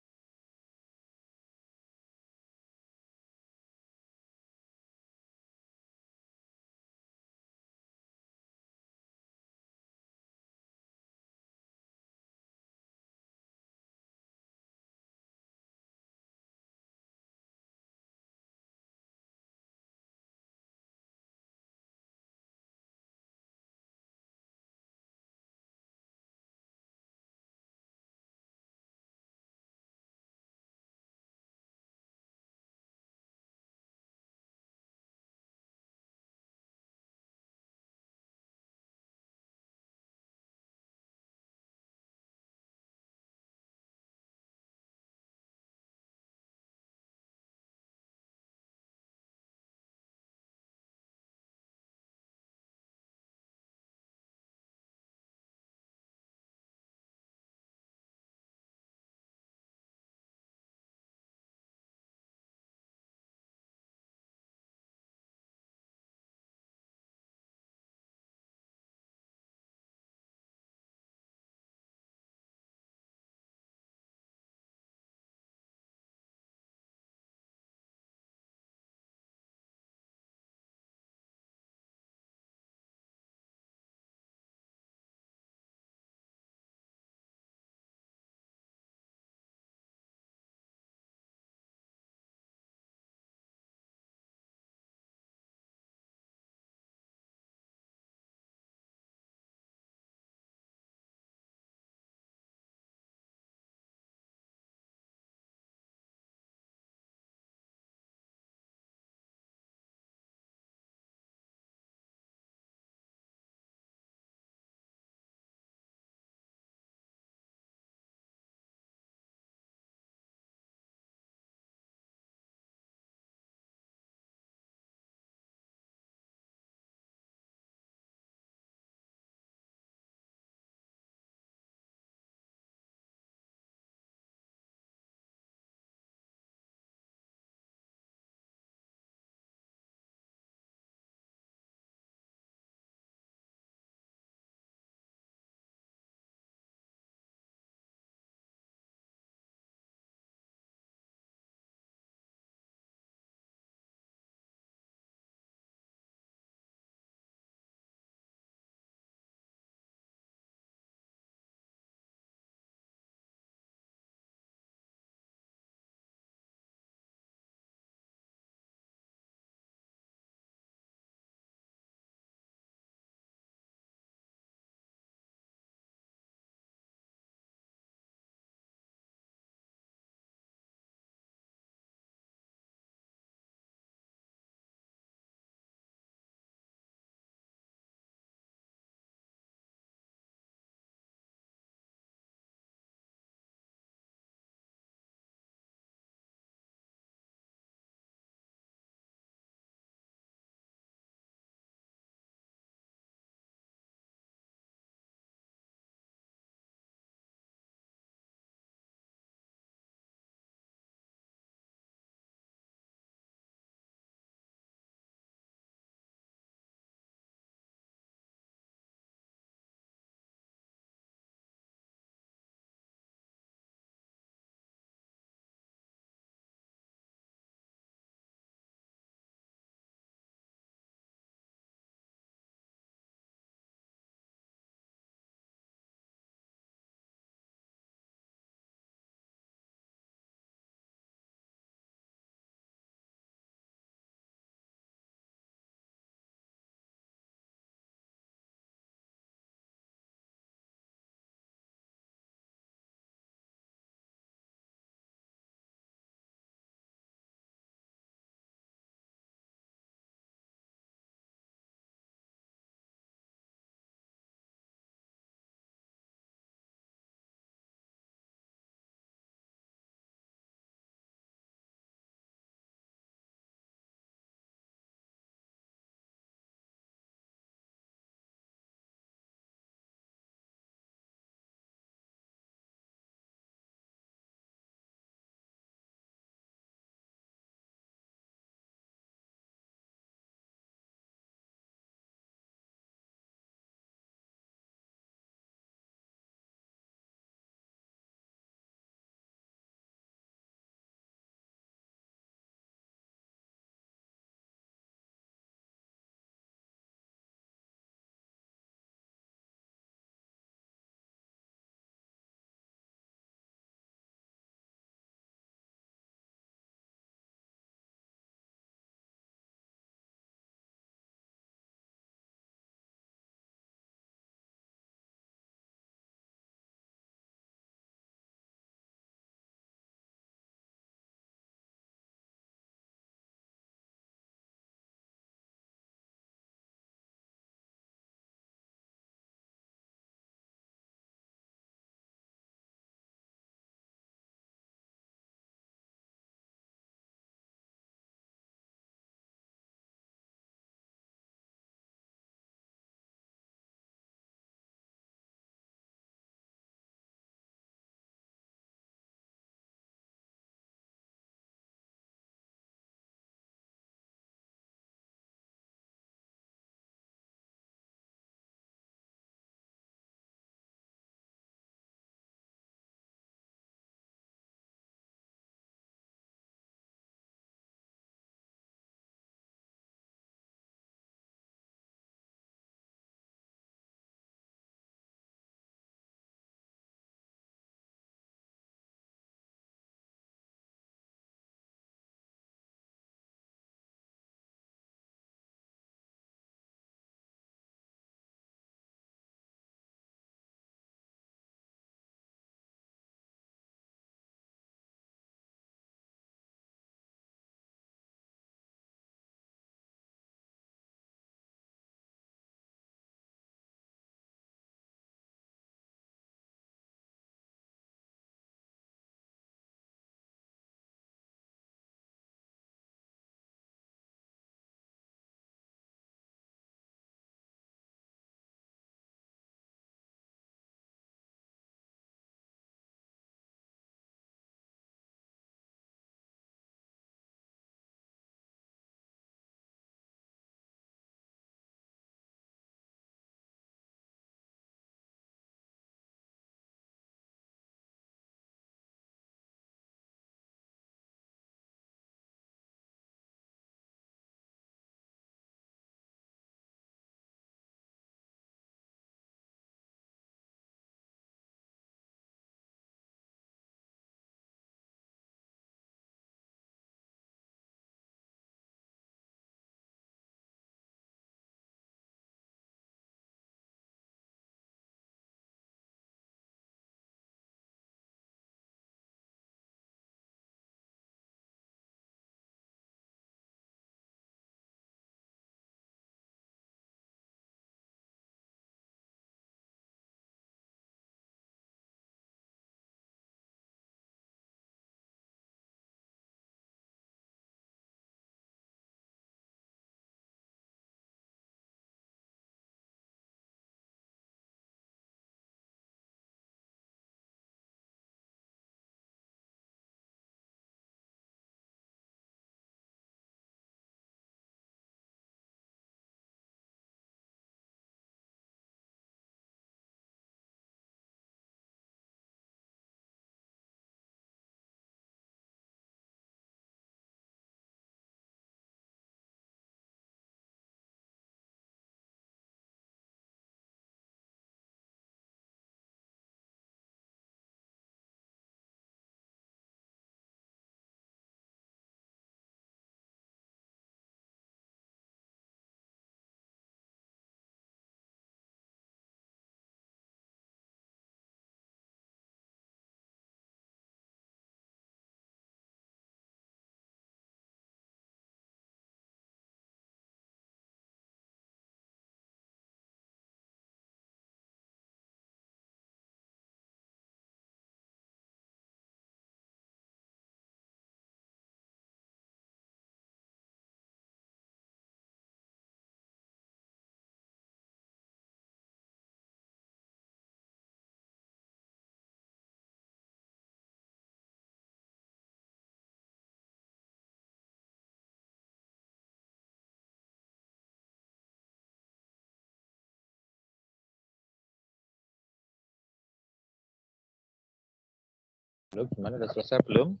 Speaker 1: Belum, gimana? Udah selesai belum?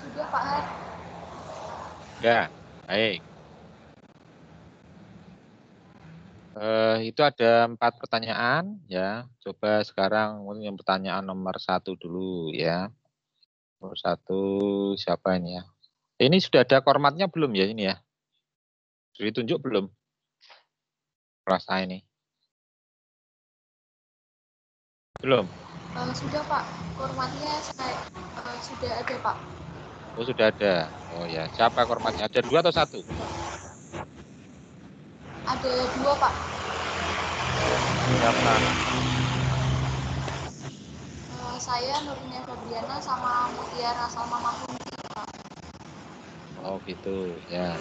Speaker 2: Sudah Pak Har.
Speaker 1: Ya, baik. Itu ada 4 pertanyaan ya. Coba sekarang mungkin yang pertanyaan nomor 1 dulu ya. Nomor 1 siapa ini ya? Ini sudah ada formatnya belum ya ini ya? Sudah ditunjuk belum? Kelas A ini. Belum?
Speaker 2: Sudah Pak. Formatnya sudah ada Pak.
Speaker 1: Oh sudah ada. Oh ya. Siapa formatnya? Ada 2 atau 1?
Speaker 2: Ada 2 Pak.
Speaker 1: Siapa?
Speaker 2: Saya Nurina Fabriana sama Mutiara Salma Mahfudi.
Speaker 1: Oh gitu ya.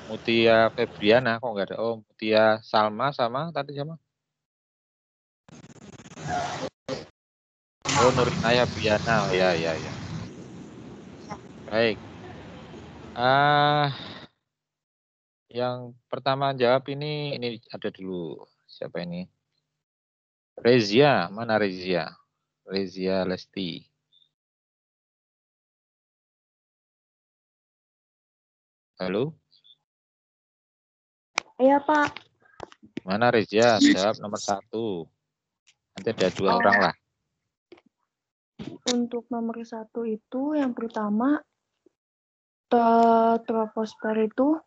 Speaker 1: Mutia Febriana kok nggak ada. Oh Mutia Salma sama tadi siapa? Oh Nurinaya Briana. Oh ya ya ya. Baik. Yang pertama jawab ini ada dulu. Siapa ini? Rezia, mana Rezia? Rezia Lesti. Halo?
Speaker 3: Iya, Pak.
Speaker 1: Mana Rezia? Jawab nomor 1. Nanti ada 2 orang lah.
Speaker 3: Untuk nomor 1 itu yang pertama troposfer itu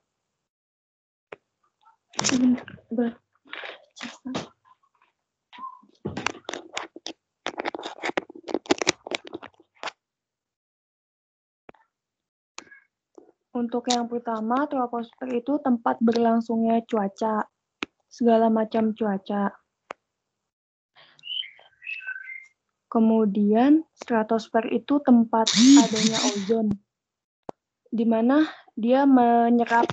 Speaker 3: untuk yang pertama troposfer itu tempat berlangsungnya cuaca, segala macam cuaca. Kemudian stratosfer itu tempat adanya ozon, di mana dia menyerap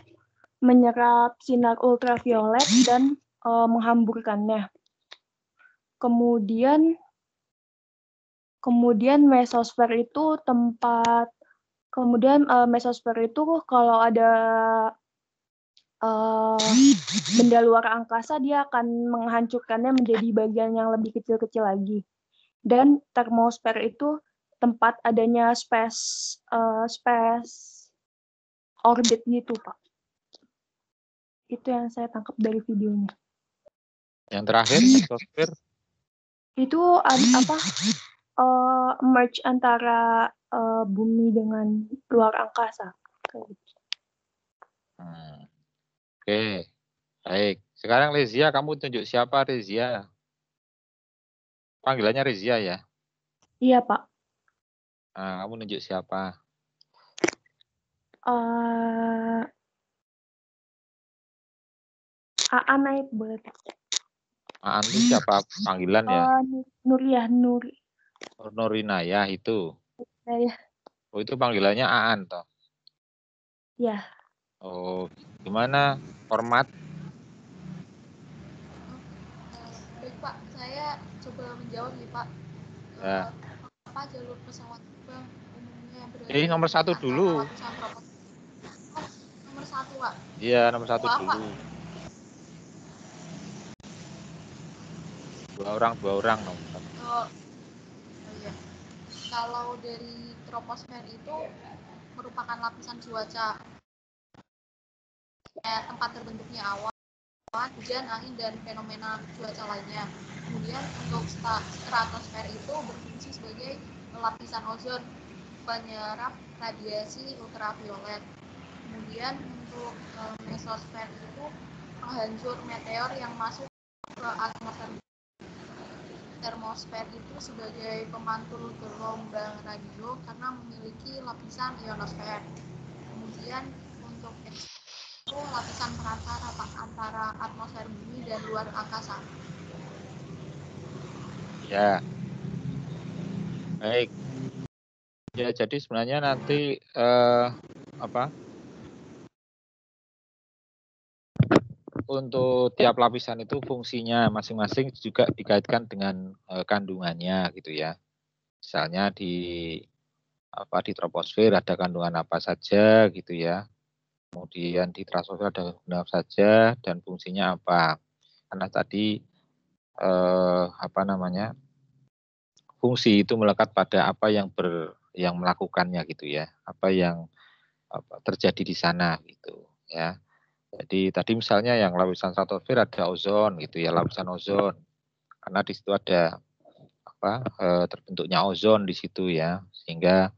Speaker 3: sinar ultraviolet dan menghamburkannya. Kemudian mesosfer itu mesosfer itu kalau ada benda luar angkasa dia akan menghancurkannya menjadi bagian yang lebih kecil-kecil lagi. Dan termosfer itu tempat adanya space orbit gitu, Pak. Itu yang saya tangkap dari videonya.
Speaker 1: Yang terakhir, atmosfer.
Speaker 3: Itu apa? Merge antara bumi dengan luar angkasa.
Speaker 1: Oke, baik. Sekarang Rezia, kamu tunjuk siapa Rezia? Panggilannya Rezia ya?
Speaker 3: Iya, Pak.
Speaker 1: Nah, kamu nunjuk siapa?
Speaker 3: Aan naik boleh, Pak.
Speaker 1: Aan itu siapa panggilan ya?
Speaker 3: Nuriyah,
Speaker 1: Nurinaya itu.
Speaker 3: Ya.
Speaker 1: Oh, itu panggilannya Aan toh?
Speaker 3: Ya.
Speaker 1: Oh, gimana format?
Speaker 2: Baik Pak, saya coba menjawab nih Pak.
Speaker 1: Ya.
Speaker 2: Apa jalur pesawat terbang umumnya berada
Speaker 1: Ini nomor
Speaker 2: di
Speaker 1: 1
Speaker 2: antara
Speaker 1: dulu.
Speaker 2: lapisan troposfer? Nomor 1 Pak.
Speaker 1: Iya, nomor 1
Speaker 2: Maaf,
Speaker 1: dulu.
Speaker 2: Pak.
Speaker 1: Dua orang nomor 1.
Speaker 2: Oh iya. Kalau dari troposfer itu merupakan lapisan cuaca tempat terbentuknya awan, hujan, angin, dan fenomena cuaca lainnya. Kemudian untuk stratosfer itu berfungsi sebagai lapisan ozon penyerap radiasi ultraviolet. Kemudian untuk mesosfer itu penghancur meteor yang masuk ke atmosfer. Termosfer itu sebagai pemantul gelombang radio karena memiliki lapisan ionosfer. Kemudian untuk itu lapisan perantara antara atmosfer bumi dan luar angkasa.
Speaker 1: Ya. Baik. Ya, jadi sebenarnya nanti untuk tiap lapisan itu fungsinya masing-masing juga dikaitkan dengan kandungannya gitu ya. Misalnya di troposfer ada kandungan apa saja gitu ya. Kemudian di stratosfer ada kandungan apa saja dan fungsinya apa. Karena tadi fungsi itu melekat pada apa yang melakukannya gitu ya. Apa yang terjadi di sana gitu ya. Jadi tadi misalnya yang lapisan stratosfer ada ozon gitu ya, lapisan ozon. Karena di situ ada terbentuknya ozon di situ ya, sehingga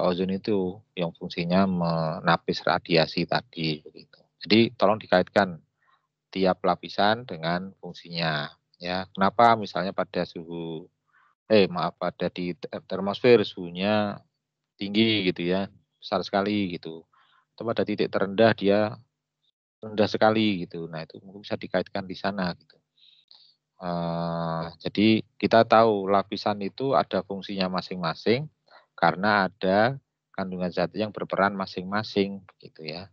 Speaker 1: ozon itu yang fungsinya menapis radiasi tadi begitu. Jadi tolong dikaitkan tiap lapisan dengan fungsinya ya. Kenapa misalnya pada pada di termosfer suhunya tinggi gitu ya, besar sekali gitu. Atau pada titik terendah dia rendah sekali gitu. Nah, itu mungkin bisa dikaitkan di sana gitu. Jadi kita tahu lapisan itu ada fungsinya masing-masing karena ada kandungan zat yang berperan masing-masing gitu ya.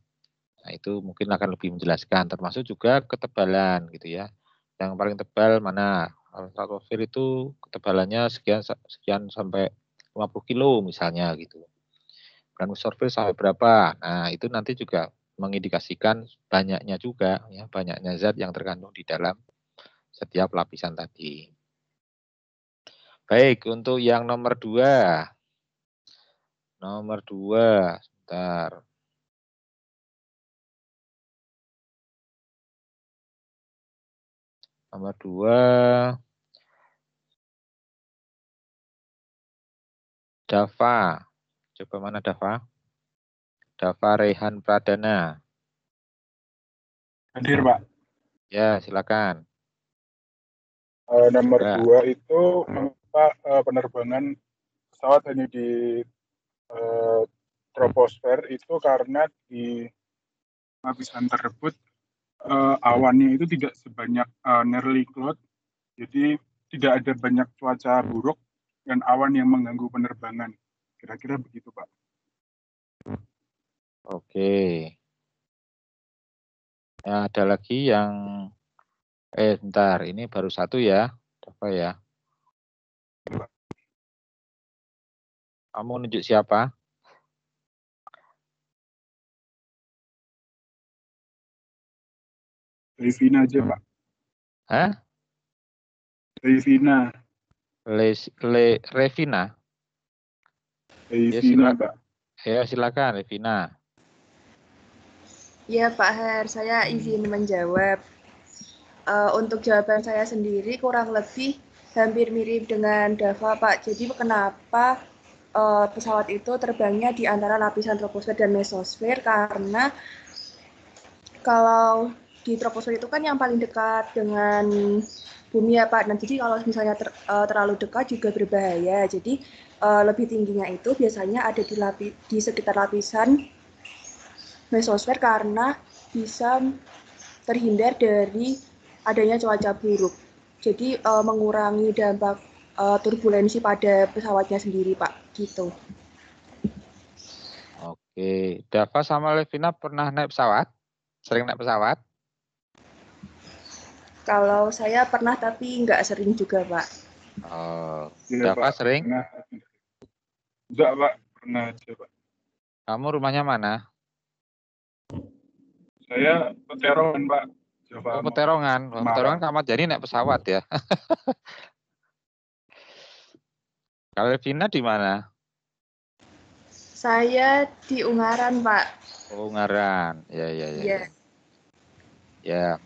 Speaker 1: Nah, itu mungkin akan lebih menjelaskan, termasuk juga ketebalan gitu ya. Yang paling tebal mana? Stratosfer itu ketebalannya sekian sampai 50 kilo misalnya gitu. Dan mesosfer sampai berapa? Nah, itu nanti juga mengindikasikan banyaknya juga ya, banyaknya zat yang terkandung di dalam setiap lapisan tadi. Baik, untuk yang nomor 2. Nomor 2, sebentar. Nomor 2, Dava. Coba mana Dava? Dava Rehan Pradana.
Speaker 4: Hadir, Pak.
Speaker 1: Ya, silakan.
Speaker 4: Nomor 2 itu mengapa penerbangan pesawat hanya di troposfer itu karena di lapisan tersebut awannya itu tidak sebanyak nearly cloud, jadi tidak ada banyak cuaca buruk dan awan yang mengganggu penerbangan. Kira-kira begitu, Pak.
Speaker 1: Oke. Ya, ada lagi yang bentar, ini baru satu ya, Dava ya. Kamu nunjuk siapa?
Speaker 4: Revina aja, Pak.
Speaker 1: Hah?
Speaker 4: Revina.
Speaker 1: Revina.
Speaker 4: Revina, Pak.
Speaker 1: Ya, silakan Revina.
Speaker 6: Ya Pak Her, saya izin menjawab.
Speaker 3: Untuk jawaban saya sendiri kurang lebih hampir mirip dengan Dava, Pak. Jadi kenapa pesawat itu terbangnya di antara lapisan troposfer dan mesosfer, karena kalau di troposfer itu kan yang paling dekat dengan bumi ya Pak. Nah, jadi kalau misalnya terlalu dekat juga berbahaya. Jadi lebih tingginya itu biasanya ada di sekitar lapisan mesosfer karena bisa terhindar dari adanya cuaca buruk. Jadi mengurangi dampak turbulensi pada pesawatnya sendiri, Pak. Gitu.
Speaker 1: Oke, Dava sama Levina pernah naik pesawat? Sering naik pesawat?
Speaker 3: Kalau saya pernah tapi nggak sering juga, Pak.
Speaker 1: Oh,
Speaker 4: Iya,
Speaker 1: Dava
Speaker 4: Pak.
Speaker 1: sering?
Speaker 4: Pernah. Enggak, Pak. Pernah aja, Pak.
Speaker 1: Kamu rumahnya mana?
Speaker 4: Saya Peterongan, Pak. Jawa
Speaker 1: Oh, Peterongan. Oh, Peterongan Kamat Jani naik pesawat ya. Kalau Levina di mana?
Speaker 3: Saya di Ungaran, Pak.
Speaker 1: Oh, Ungaran. Ya. Ya.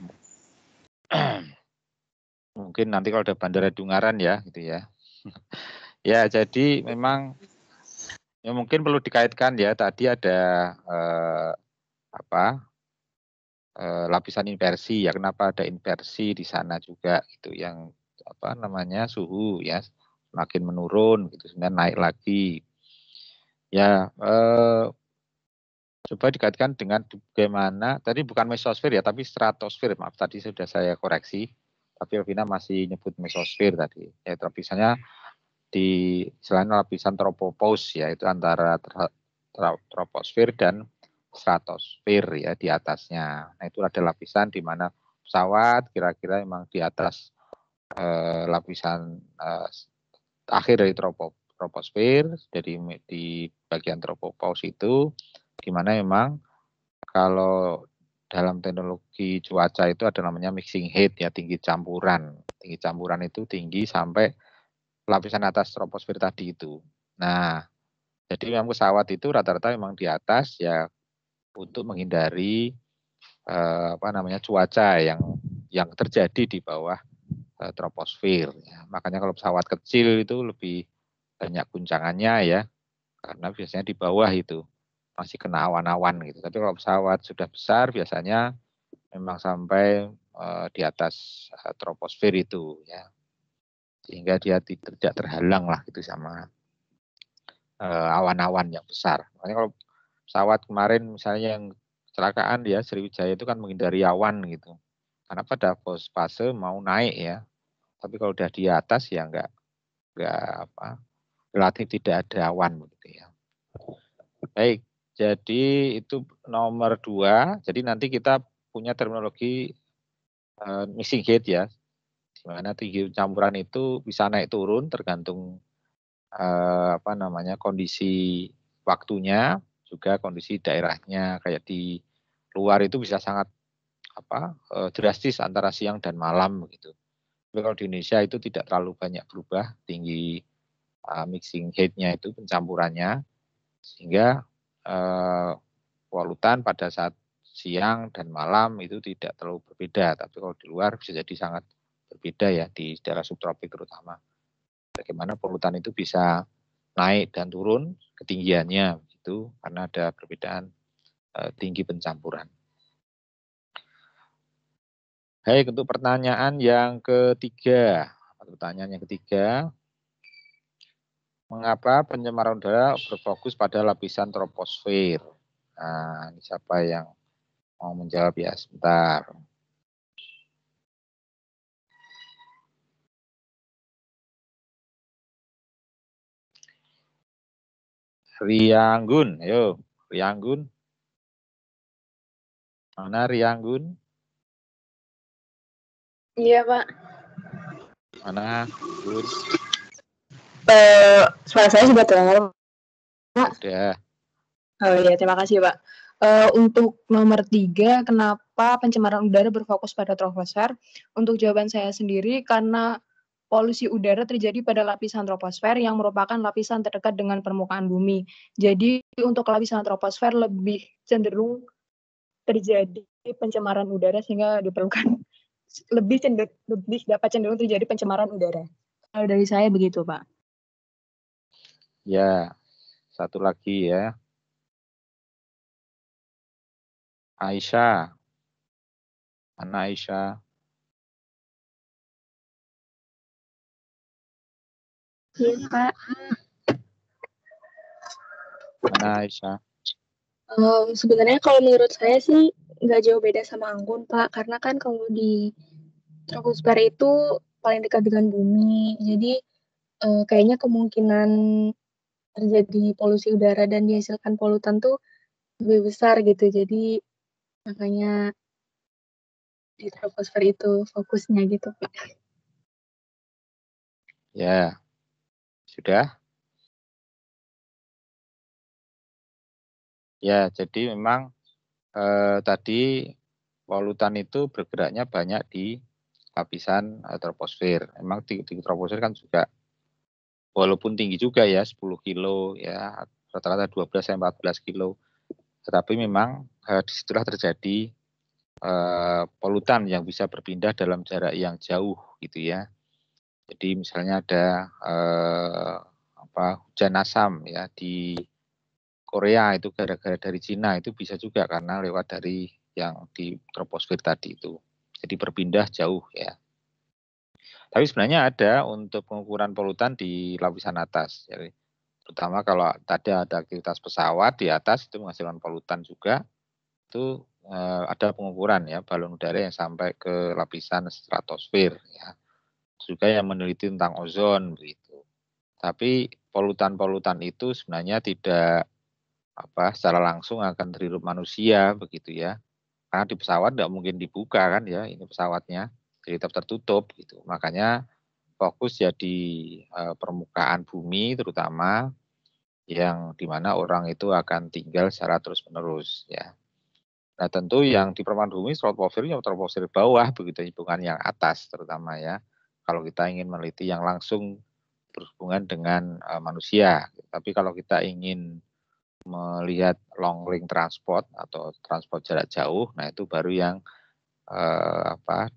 Speaker 1: Mungkin nanti kalau ada bandara di Ungaran ya, gitu ya. Ya, jadi memang ya mungkin perlu dikaitkan ya. Tadi ada lapisan inversi ya. Kenapa ada inversi di sana juga gitu, yang suhu ya semakin menurun gitu, kemudian naik lagi. Ya, coba dikaitkan dengan bagaimana, tadi bukan mesosfer ya, tapi stratosfer. Maaf, tadi sudah saya koreksi. Tapi Elvina masih nyebut mesosfer tadi. Ya, lapisannya di selain lapisan tropopause ya, itu antara troposfer dan stratosfer ya di atasnya. Nah, itu ada lapisan di mana pesawat kira-kira memang di atas lapisan akhir dari troposfer, jadi di bagian tropopause itu, di mana memang kalau dalam teknologi cuaca itu ada namanya mixing heat ya, tinggi campuran. Tinggi campuran itu tinggi sampai lapisan atas troposfer tadi itu. Nah, jadi memang pesawat itu rata-rata memang di atas ya untuk menghindari cuaca yang terjadi di bawah troposfer. Ya. Makanya kalau pesawat kecil itu lebih banyak guncangannya ya, karena biasanya di bawah itu masih kena awan-awan gitu. Tapi kalau pesawat sudah besar biasanya memang sampai di atas troposfer itu ya, sehingga dia tidak terhalang lah gitu sama awan-awan yang besar. Makanya kalau pesawat kemarin misalnya yang kecelakaan ya Sriwijaya itu kan menghindari awan gitu, karena pada fase mau naik ya, tapi kalau udah di atas ya enggak relatif tidak ada awan begitu ya. Baik, jadi itu nomor 2. Jadi nanti kita punya terminologi mixing heat ya, di mana tinggi campuran itu bisa naik turun tergantung kondisi waktunya, juga kondisi daerahnya. Kayak di luar itu bisa sangat drastis antara siang dan malam begitu. Tapi kalau di Indonesia itu tidak terlalu banyak berubah tinggi mixing heat-nya itu, pencampurannya, sehingga polutan pada saat siang dan malam itu tidak terlalu berbeda. Tapi kalau di luar bisa jadi sangat berbeda ya, di daerah subtropik terutama. Bagaimana polutan itu bisa naik dan turun ketinggiannya gitu, karena ada perbedaan tinggi pencampuran. Baik, untuk pertanyaan yang ketiga. Pertanyaan yang ketiga, mengapa pencemaran udara berfokus pada lapisan troposfer? Nah, ini siapa yang mau menjawab ya? Sebentar. Rianggun, ayo, Rianggun. Mana Rianggun?
Speaker 6: Iya, Pak.
Speaker 1: Mana, Gun?
Speaker 6: Suara saya sudah terdengar, Pak?
Speaker 1: Sudah.
Speaker 6: Oh iya, terima kasih, Pak. Untuk nomor 3, kenapa pencemaran udara berfokus pada troposfer? Untuk jawaban saya sendiri, karena polusi udara terjadi pada lapisan troposfer yang merupakan lapisan terdekat dengan permukaan bumi. Jadi untuk lapisan troposfer lebih cenderung terjadi pencemaran udara sehingga diperlukan lebih dapat cenderung terjadi pencemaran udara. Kalau dari saya begitu, Pak.
Speaker 1: Ya, satu lagi ya. Aisyah. Mana Aisyah?
Speaker 7: Iya, Pak.
Speaker 1: Mana Aisyah?
Speaker 7: Sebenarnya kalau menurut saya sih nggak jauh beda sama anggun, Pak. Karena kan kalau di troposfer itu paling dekat dengan bumi. Jadi kayaknya kemungkinan terjadi polusi udara dan dihasilkan polutan tuh lebih besar gitu. Jadi makanya di troposfer itu fokusnya gitu, Pak.
Speaker 1: Ya, sudah. Ya, jadi memang tadi polutan itu bergeraknya banyak di lapisan troposfer. Memang tinggi troposfer kan juga walaupun tinggi juga ya 10 kilo ya rata-rata 12-14 kilo. Tetapi memang disitulah terjadi polutan yang bisa berpindah dalam jarak yang jauh gitu ya. Jadi misalnya ada hujan asam ya di Korea itu gara-gara dari Cina itu bisa juga karena lewat dari yang di troposfer tadi itu. Jadi berpindah jauh ya. Tapi sebenarnya ada untuk pengukuran polutan di lapisan atas. Jadi, terutama kalau tadi ada aktivitas pesawat di atas itu menghasilkan polutan juga. Itu ada pengukuran ya balon udara yang sampai ke lapisan stratosfer ya. Juga yang meneliti tentang ozon begitu. Tapi polutan-polutan itu sebenarnya tidak secara langsung akan terhirup manusia begitu ya. Karena di pesawat tidak mungkin dibuka kan ya, ini pesawatnya jadi tetap tertutup gitu. Makanya fokus ya di permukaan bumi terutama yang dimana orang itu akan tinggal secara terus-menerus ya. Nah tentu yang di permukaan bumi troposfer bawah begitu, bukan yang atas terutama ya. Kalau kita ingin meneliti yang langsung berhubungan dengan manusia. Tapi kalau kita ingin melihat long range transport atau transport jarak jauh, nah itu baru yang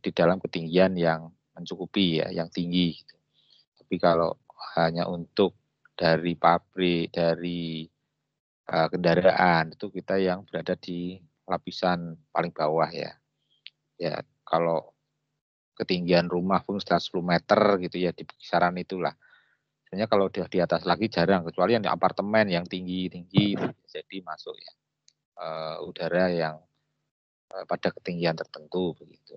Speaker 1: di dalam ketinggian yang mencukupi ya, yang tinggi. Gitu. Tapi kalau hanya untuk dari pabrik, dari kendaraan itu kita yang berada di lapisan paling bawah ya. Ya kalau ketinggian rumah pun sekitar 10 meter gitu ya di kisaran itulah. Sebenarnya kalau udah di atas lagi jarang, kecuali yang di apartemen yang tinggi-tinggi jadi masuk ya udara yang pada ketinggian tertentu begitu.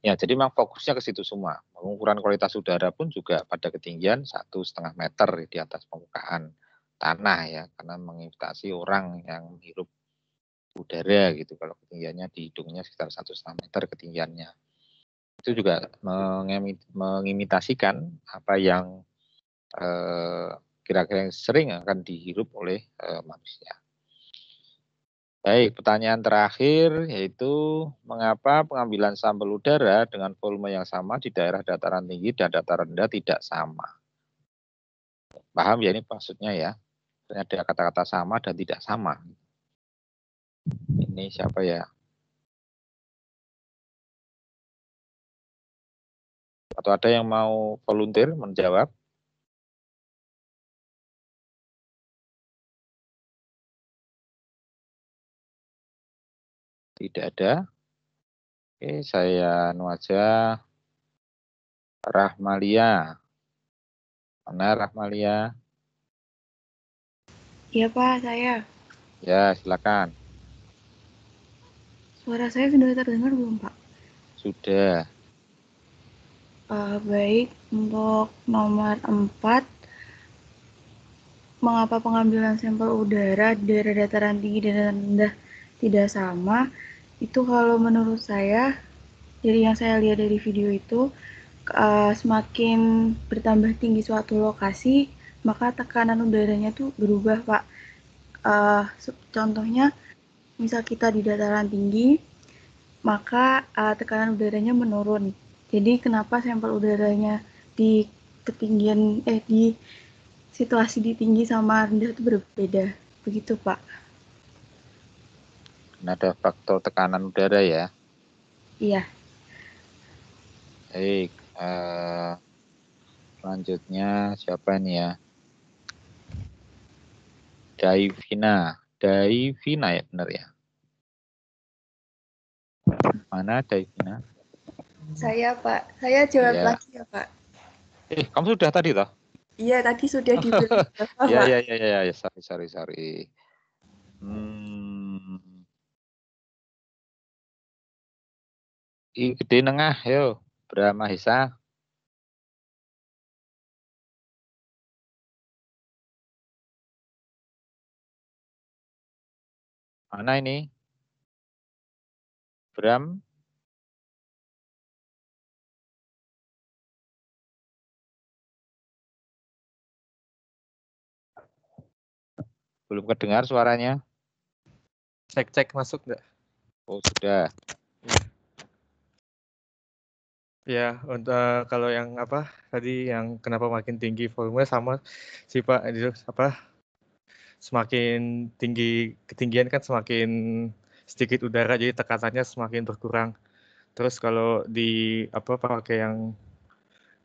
Speaker 1: Ya, jadi memang fokusnya ke situ semua. Pengukuran kualitas udara pun juga pada ketinggian 1,5 meter di atas permukaan tanah ya, karena mengimitasi orang yang menghirup udara gitu. Kalau ketinggiannya di hidungnya sekitar 1,5 meter ketinggiannya. Itu juga mengimitasikan apa yang kira-kira yang sering akan dihirup oleh manusia. Baik, pertanyaan terakhir yaitu mengapa pengambilan sampel udara dengan volume yang sama di daerah dataran tinggi dan dataran rendah tidak sama? Paham ya ini maksudnya ya? Ada kata-kata sama dan tidak sama. Ini siapa ya? Atau ada yang mau volunteer menjawab? Tidak ada. Oke, saya aja. Rahmalia. Mana Rahmalia?
Speaker 3: Iya Pak, saya.
Speaker 1: Ya, silakan.
Speaker 3: Suara saya sudah terdengar belum Pak?
Speaker 1: Sudah.
Speaker 3: Baik, untuk nomor 4, mengapa pengambilan sampel udara di daerah dataran tinggi dan rendah tidak sama? Itu kalau menurut saya, dari yang saya lihat dari video itu, semakin bertambah tinggi suatu lokasi, maka tekanan udaranya tuh berubah, Pak. Contohnya, misal kita di dataran tinggi, maka tekanan udaranya menurun. Jadi kenapa sampel udaranya di ketinggian di situasi di tinggi sama rendah itu berbeda, begitu Pak?
Speaker 1: Ada faktor tekanan udara ya?
Speaker 3: Iya.
Speaker 1: Baik, selanjutnya siapa ini ya? Daivina ya benar ya? Mana Daivina?
Speaker 3: Saya Pak, saya jawab
Speaker 1: Iya.
Speaker 3: lagi ya Pak.
Speaker 1: Kamu sudah tadi toh?
Speaker 3: Iya tadi sudah diberi Pak.
Speaker 1: Ya, sorry. Gede nengah, yo. Brahma Hisa. Mana ini? Bram? Belum kedengar suaranya?
Speaker 8: Cek masuk nggak?
Speaker 1: Oh, sudah.
Speaker 8: Ya, untuk kalau yang apa tadi yang kenapa makin tinggi volume sama sih Pak, itu apa? Semakin tinggi ketinggian kan semakin sedikit udara, jadi tekanannya semakin berkurang. Terus kalau di apa pakai yang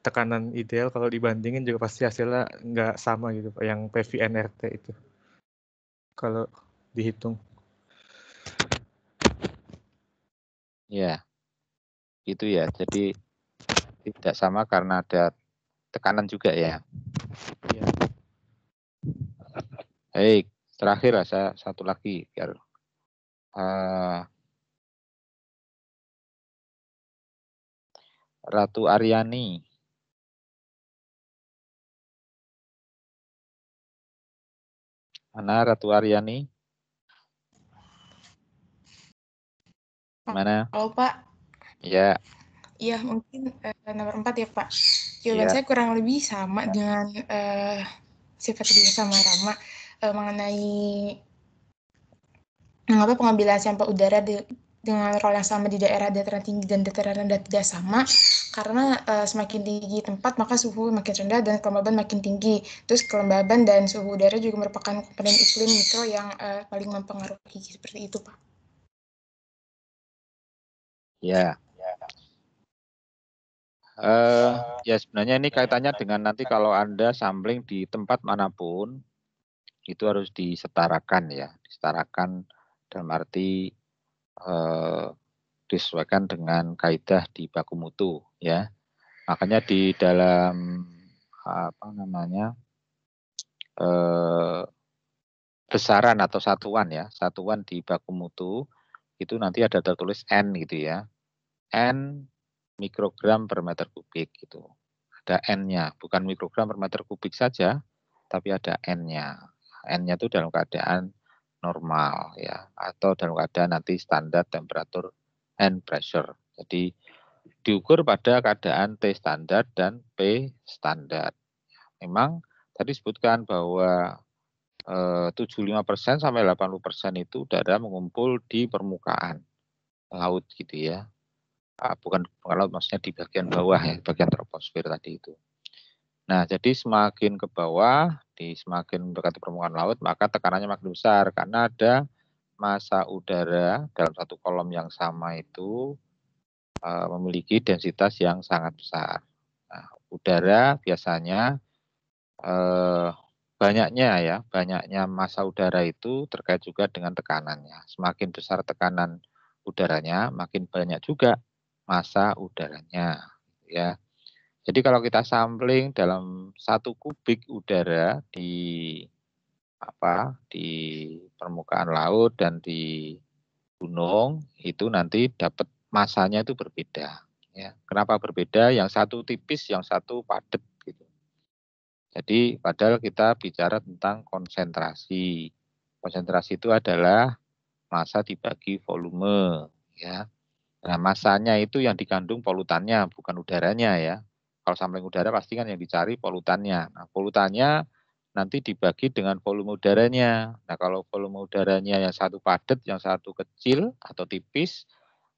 Speaker 8: tekanan ideal, kalau dibandingin juga pasti hasilnya nggak sama gitu Pak, yang PVNRT itu. Kalau dihitung.
Speaker 1: Ya, itu ya. Jadi tidak sama karena ada tekanan juga ya.
Speaker 8: Iya.
Speaker 1: Baik, terakhir saya satu lagi biar Ratu Aryani. Mana Ratu Aryani? Mana?
Speaker 9: Halo Pak.
Speaker 1: Ya.
Speaker 9: Iya mungkin nomor 4 ya Pak. Jawaban
Speaker 1: Ya.
Speaker 9: saya kurang lebih sama dengan seperti sama Rama mengenai mengapa pengambilan sampel udara dengan role yang sama di daerah dataran tinggi dan dataran rendah tidak sama, karena semakin tinggi tempat maka suhu makin rendah dan kelembaban makin tinggi. Terus kelembaban dan suhu udara juga merupakan komponen iklim mikro yang paling mempengaruhi, seperti itu Pak.
Speaker 1: Ya. Ya sebenarnya ini kaitannya dengan nanti kalau Anda sampling di tempat manapun itu harus disetarakan ya, disetarakan dalam arti disesuaikan dengan kaidah di baku mutu ya. Makanya di dalam besaran atau satuan ya, satuan di baku mutu itu nanti ada tertulis N gitu ya. N mikrogram per meter kubik gitu. Ada N-nya, bukan mikrogram per meter kubik saja, tapi ada N-nya. N-nya itu dalam keadaan normal ya, atau dalam keadaan nanti standar temperatur and pressure. Jadi diukur pada keadaan T standar dan P standar. Memang tadi disebutkan bahwa 75% sampai 80% itu udara mengumpul di permukaan laut gitu ya. Bukan laut, maksudnya di bagian bawah ya, bagian troposfer tadi itu. Nah, jadi semakin ke bawah, semakin dekat permukaan laut, maka tekanannya makin besar karena ada massa udara dalam satu kolom yang sama itu memiliki densitas yang sangat besar. Nah, udara biasanya banyaknya massa udara itu terkait juga dengan tekanannya. Semakin besar tekanan udaranya, makin banyak juga massa udaranya. Ya. Jadi kalau kita sampling dalam 1 kubik udara di permukaan laut dan di gunung itu nanti dapat massanya itu berbeda. Ya. Kenapa berbeda? Yang satu tipis, yang satu padat gitu. Jadi padahal kita bicara tentang konsentrasi. Konsentrasi itu adalah massa dibagi volume, ya. Nah, massanya itu yang dikandung polutannya, bukan udaranya ya. Kalau sampling udara pasti kan yang dicari polutannya. Nah, polutannya nanti dibagi dengan volume udaranya. Nah, kalau volume udaranya yang satu padat, yang satu kecil atau tipis,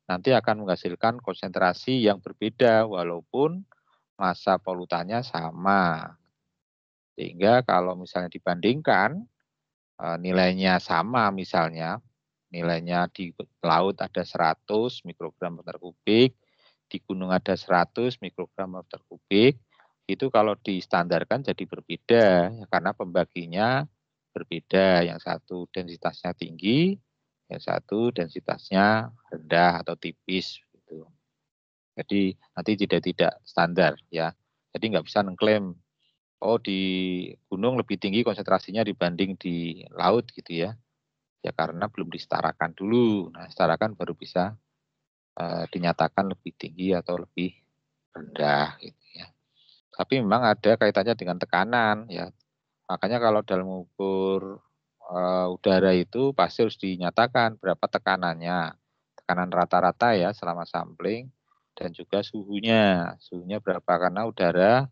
Speaker 1: nanti akan menghasilkan konsentrasi yang berbeda walaupun massa polutannya sama. Sehingga kalau misalnya dibandingkan nilainya sama misalnya, nilainya di laut ada 100 mikrogram per meter kubik, di gunung ada 100 mikrogram per meter kubik, itu kalau distandarkan jadi berbeda ya, karena pembaginya berbeda. Yang satu densitasnya tinggi, yang satu densitasnya rendah atau tipis gitu. Jadi nanti tidak standar ya. Jadi nggak bisa mengklaim oh di gunung lebih tinggi konsentrasinya dibanding di laut gitu ya. Ya karena belum disetarakan dulu. Nah, setarakan baru bisa dinyatakan lebih tinggi atau lebih rendah gitu ya. Tapi memang ada kaitannya dengan tekanan ya. Makanya kalau dalam mengukur udara itu pasti harus dinyatakan berapa tekanannya. Tekanan rata-rata ya selama sampling dan juga suhunya. Suhunya berapa karena udara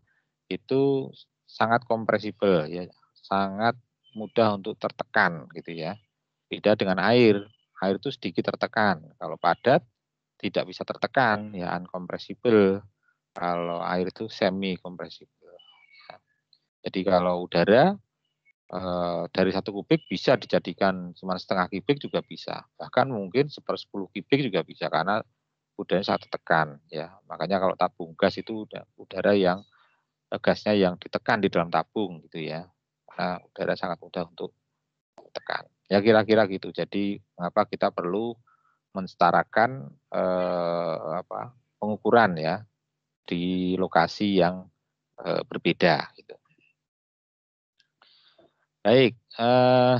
Speaker 1: itu sangat kompresibel ya, sangat mudah untuk tertekan gitu ya. Beda dengan air. Air itu sedikit tertekan. Kalau padat tidak bisa tertekan ya, unkompresibel. Kalau air itu semi kompresibel. Jadi kalau udara dari 1 kubik bisa dijadikan cuma setengah kubik juga bisa. Bahkan mungkin 1/10 kubik juga bisa karena udaranya sangat tertekan ya. Makanya kalau tabung gas itu udara yang gasnya yang ditekan di dalam tabung gitu ya. Karena udara sangat mudah untuk ditekan. Ya kira-kira gitu. Jadi mengapa kita perlu mensetarakan pengukuran ya di lokasi yang berbeda gitu. Baik,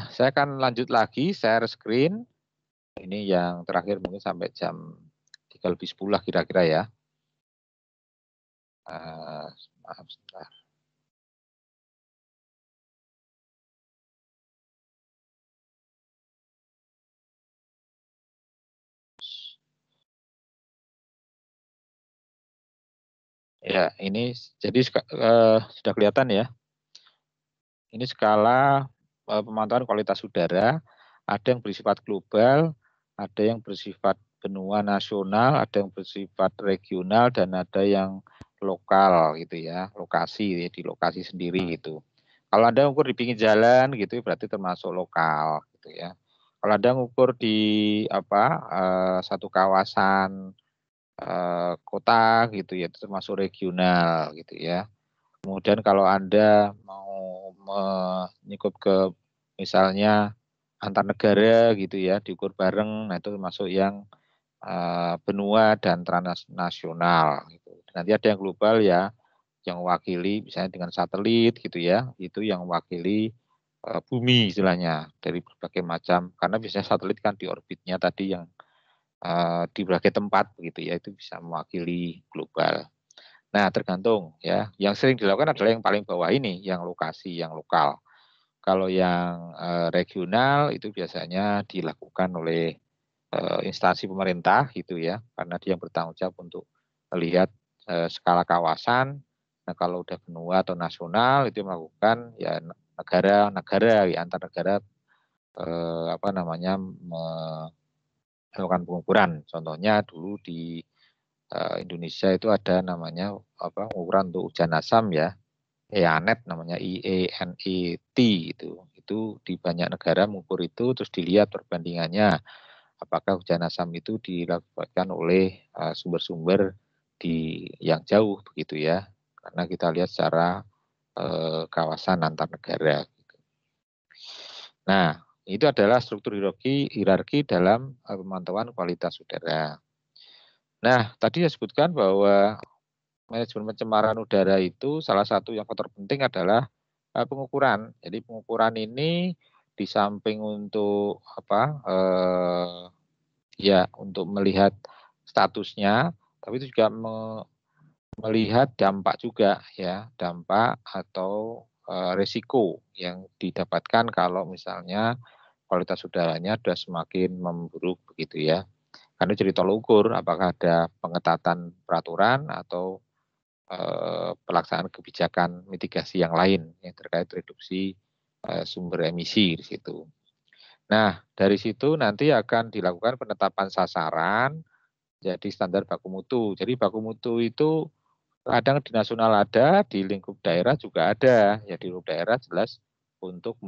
Speaker 1: saya akan lanjut lagi share screen. Ini yang terakhir mungkin sampai jam 3:10 lah kira-kira ya. Maaf sebentar. Ya, ini jadi sudah kelihatan ya. Ini skala pemantauan kualitas udara, ada yang bersifat global, ada yang bersifat benua nasional, ada yang bersifat regional, dan ada yang lokal gitu ya, lokasi ya, di lokasi sendiri gitu. Kalau Anda ukur di pinggir jalan gitu berarti termasuk lokal gitu ya. Kalau Anda ngukur di satu kawasan kota gitu ya, itu termasuk regional gitu ya. Kemudian kalau Anda mau menyikup ke misalnya antar negara gitu ya, diukur bareng, nah itu termasuk yang benua dan transnasional gitu. Nanti ada yang global ya, yang mewakili misalnya dengan satelit gitu ya, itu yang mewakili bumi istilahnya dari berbagai macam, karena biasanya satelit kan di orbitnya tadi yang di berbagai tempat begitu ya, itu bisa mewakili global. Nah, tergantung ya. Yang sering dilakukan adalah yang paling bawah ini, yang lokasi, yang lokal. Kalau yang regional itu biasanya dilakukan oleh instansi pemerintah gitu ya, karena dia yang bertanggung jawab untuk melihat skala kawasan. Nah, kalau udah benua atau nasional itu melakukan ya negara-negara ya, antar negara melakukan pengukuran. Contohnya dulu di Indonesia itu ada namanya pengukuran untuk hujan asam ya, EANET namanya, IANET itu di banyak negara mengukur itu terus dilihat perbandingannya apakah hujan asam itu dilakukan oleh sumber-sumber di yang jauh begitu ya, karena kita lihat secara kawasan antar negara. Nah, itu adalah struktur hierarki dalam pemantauan kualitas udara. Nah, tadi saya sebutkan bahwa manajemen pencemaran udara itu salah satu yang faktor penting adalah pengukuran. Jadi pengukuran ini di samping untuk untuk melihat statusnya, tapi itu juga melihat dampak juga ya, dampak atau resiko yang didapatkan kalau misalnya kualitas udaranya sudah semakin memburuk begitu ya. Karena jadi tolak ukur apakah ada pengetatan peraturan atau pelaksanaan kebijakan mitigasi yang lain yang terkait reduksi sumber emisi di situ. Nah, dari situ nanti akan dilakukan penetapan sasaran jadi standar baku mutu. Jadi baku mutu itu kadang di nasional ada, di lingkup daerah juga ada. Ya di lingkup daerah jelas untuk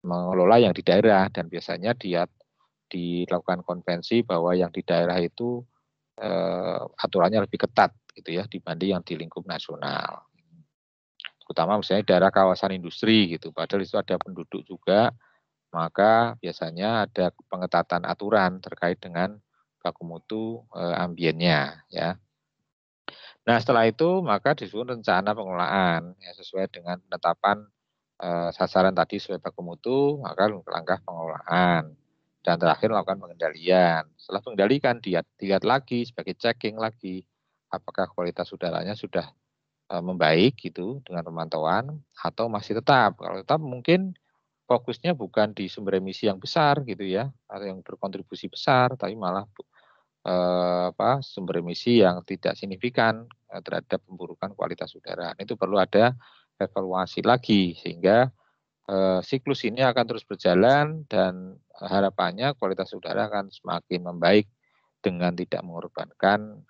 Speaker 1: mengelola yang di daerah, dan biasanya dia dilakukan konvensi bahwa yang di daerah itu aturannya lebih ketat gitu ya dibanding yang di lingkup nasional. Terutama misalnya daerah kawasan industri gitu, padahal itu ada penduduk juga, maka biasanya ada pengetatan aturan terkait dengan baku mutu ambiennya ya. Nah setelah itu maka disusun rencana pengelolaan ya, sesuai dengan penetapan sasaran tadi sesuai baku mutu, maka langkah pengelolaan. Dan terakhir melakukan pengendalian. Setelah pengendalikan dilihat lagi sebagai checking lagi apakah kualitas udaranya sudah membaik gitu dengan pemantauan atau masih tetap. Kalau tetap mungkin fokusnya bukan di sumber emisi yang besar gitu ya atau yang berkontribusi besar, tapi malah sumber emisi yang tidak signifikan terhadap pemburukan kualitas udara. Itu perlu ada evaluasi lagi sehingga siklus ini akan terus berjalan dan harapannya kualitas udara akan semakin membaik dengan tidak mengorbankan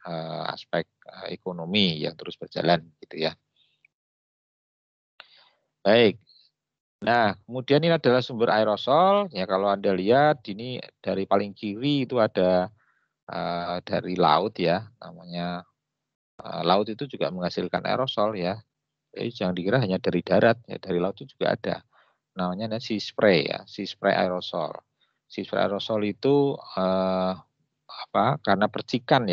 Speaker 1: aspek ekonomi yang terus berjalan gitu ya. Baik. Nah, kemudian ini adalah sumber aerosol. Ya kalau Anda lihat ini dari paling kiri itu ada dari laut ya, namanya laut itu juga menghasilkan aerosol ya. Jadi jangan dikira hanya dari darat, ya dari laut itu juga ada. Namanya sea spray ya, sea spray aerosol. Sea spray aerosol itu karena percikan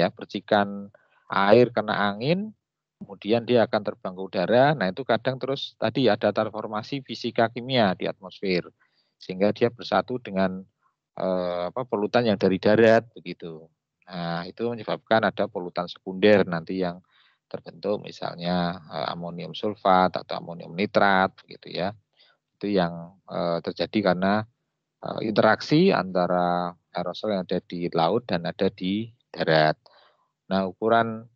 Speaker 1: air kena angin, kemudian dia akan terbang ke udara. Nah itu kadang terus tadi ada transformasi fisika kimia di atmosfer, sehingga dia bersatu dengan polutan yang dari darat begitu. Nah itu menyebabkan ada polutan sekunder nanti yang terbentuk misalnya amonium sulfat atau amonium nitrat begitu ya. Itu yang terjadi karena interaksi antara aerosol yang ada di laut dan ada di darat. Nah, ukuran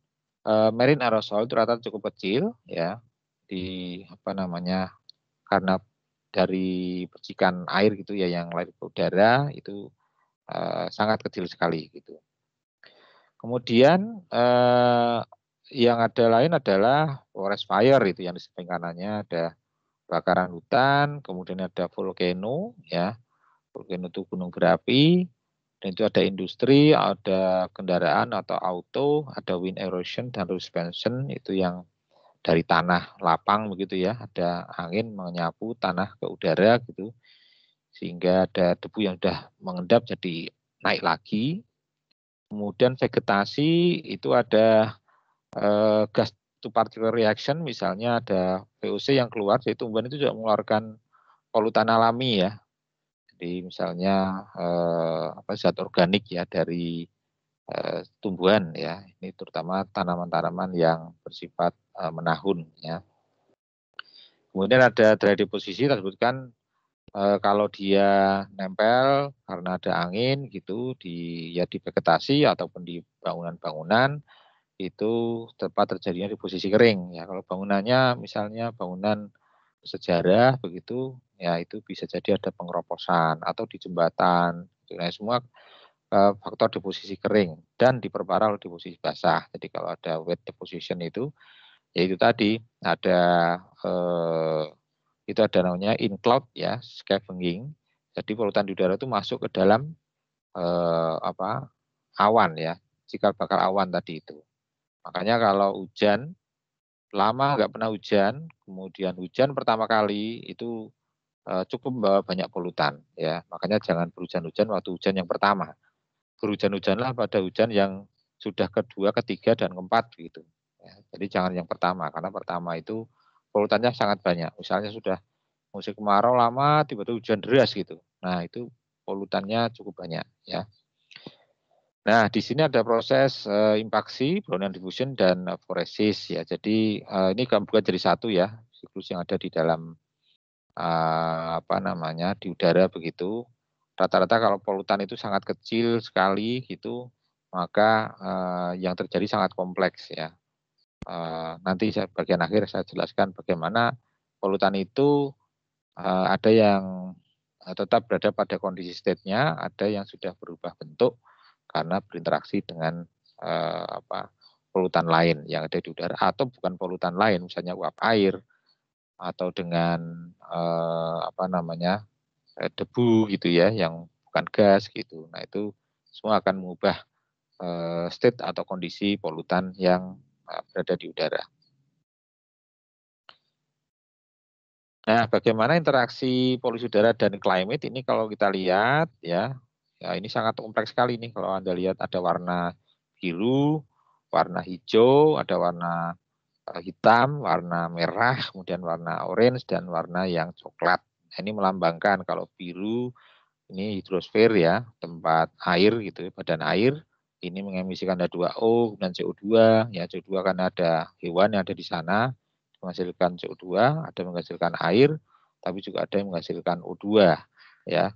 Speaker 1: marine aerosol itu rata cukup kecil ya di karena dari percikan air gitu ya yang lari ke udara itu sangat kecil sekali gitu. Kemudian yang ada lain adalah forest fire itu yang di samping kanannya ada kebakaran hutan, kemudian ada volcano ya. Volcano itu gunung berapi, dan itu ada industri, ada kendaraan atau auto, ada wind erosion dan suspension itu yang dari tanah lapang begitu ya, ada angin menyapu tanah ke udara gitu, sehingga ada debu yang sudah mengendap jadi naik lagi. Kemudian vegetasi itu ada gas to particle reaction, misalnya ada VOC yang keluar, jadi tumbuhan itu juga mengeluarkan polutan alami ya. Jadi misalnya zat organik ya dari tumbuhan ya, ini terutama tanaman-tanaman yang bersifat menahun ya. Kemudian ada dry deposisi tersebutkan kalau dia nempel karena ada angin gitu di vegetasi ataupun di bangunan-bangunan itu tempat terjadinya deposisi kering ya. Kalau bangunannya misalnya bangunan sejarah begitu ya itu bisa jadi ada pengeroposan atau di jembatan. Nah, semua faktor deposisi kering dan diperparah oleh deposisi basah. Jadi kalau ada wet deposition itu yaitu tadi ada itu ada namanya in cloud ya, scavenging. Jadi polutan di udara itu masuk ke dalam awan ya, cikal bakal awan tadi itu. Makanya kalau hujan lama nggak pernah hujan, kemudian hujan pertama kali itu cukup membawa banyak polutan ya. Makanya jangan berhujan-hujan waktu hujan yang pertama. Berhujan-hujanlah pada hujan yang sudah kedua, ketiga dan keempat gitu. Ya, jadi jangan yang pertama karena pertama itu polutannya sangat banyak. Misalnya sudah musim kemarau lama tiba-tiba hujan deras gitu. Nah, itu polutannya cukup banyak ya. Nah, di sini ada proses impaksi, Brownian diffusion dan foresis ya. Jadi ini bukan jadi satu ya, siklus yang ada di dalam di udara begitu. Rata-rata kalau polutan itu sangat kecil sekali gitu, maka yang terjadi sangat kompleks ya. Nanti bagian akhir saya jelaskan bagaimana polutan itu ada yang tetap berada pada kondisi state-nya, ada yang sudah berubah bentuk karena berinteraksi dengan polutan lain yang ada di udara atau bukan polutan lain, misalnya uap air atau dengan debu gitu ya yang bukan gas gitu. Nah itu semua akan mengubah state atau kondisi polutan yang berada di udara. Nah, bagaimana interaksi polusi udara dan climate ini kalau kita lihat ya ini sangat kompleks sekali nih. Kalau Anda lihat ada warna biru, warna hijau, ada warna hitam, warna merah, kemudian warna orange dan warna yang coklat. Nah, ini melambangkan kalau biru ini hidrosfer ya, tempat air gitu, badan air. Ini mengemisikan H2O dan CO2 ya, CO2 karena ada hewan yang ada di sana menghasilkan CO2, ada menghasilkan air, tapi juga ada yang menghasilkan O2 ya.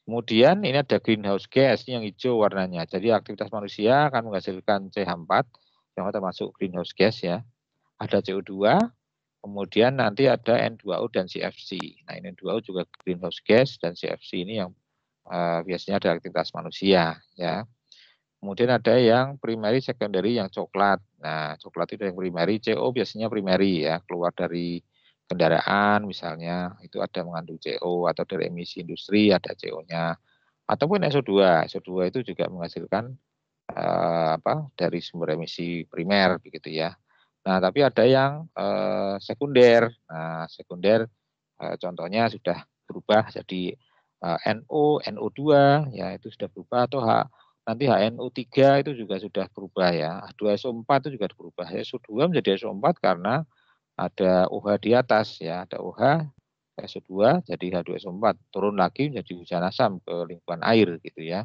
Speaker 1: Kemudian ini ada greenhouse gas, ini yang hijau warnanya. Jadi aktivitas manusia akan menghasilkan CH4 yang termasuk greenhouse gas ya. Ada CO2, kemudian nanti ada N2O dan CFC. Nah, ini N2O juga greenhouse gas dan CFC ini yang biasanya ada aktivitas manusia ya. Kemudian ada yang primary, secondary, yang coklat. Nah, coklat itu yang primary, CO biasanya primary ya, keluar dari kendaraan misalnya, itu ada mengandung CO, atau dari emisi industri ada CO-nya. Ataupun SO2. SO2 itu juga menghasilkan dari sumber emisi primer begitu ya. Nah, tapi ada yang sekunder. Nah, sekunder contohnya sudah berubah jadi NO, NO2 ya itu sudah berubah, atau nanti HNO3 itu juga sudah berubah ya. H2SO4 itu juga berubah. SO2 menjadi SO4 karena ada OH di atas ya, ada OH SO2 jadi H2SO4, turun lagi menjadi hujan asam ke lingkungan air gitu ya.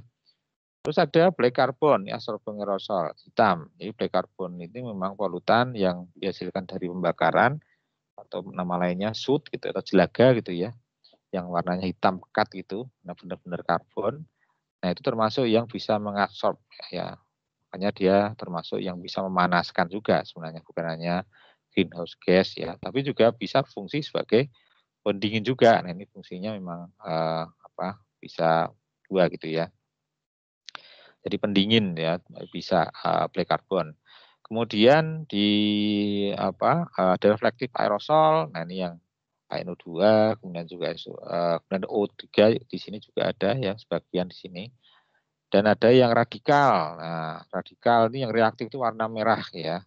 Speaker 1: Terus ada black carbon, absorbing aerosol hitam. Jadi black carbon ini memang polutan yang dihasilkan dari pembakaran atau nama lainnya soot gitu atau jelaga gitu ya, yang warnanya hitam pekat gitu, nah benar-benar karbon. Nah itu termasuk yang bisa mengabsorb ya, makanya dia termasuk yang bisa memanaskan juga sebenarnya, bukan hanya greenhouse gas ya, tapi juga bisa fungsi sebagai pendingin juga. Nah ini fungsinya memang bisa dua gitu ya. Jadi pendingin ya bisa black carbon. Kemudian ada reflective aerosol. Nah ini yang NO2, kemudian juga kemudian O3 di sini juga ada ya sebagian di sini. Dan ada yang radikal. Nah, radikal ini yang reaktif itu warna merah ya.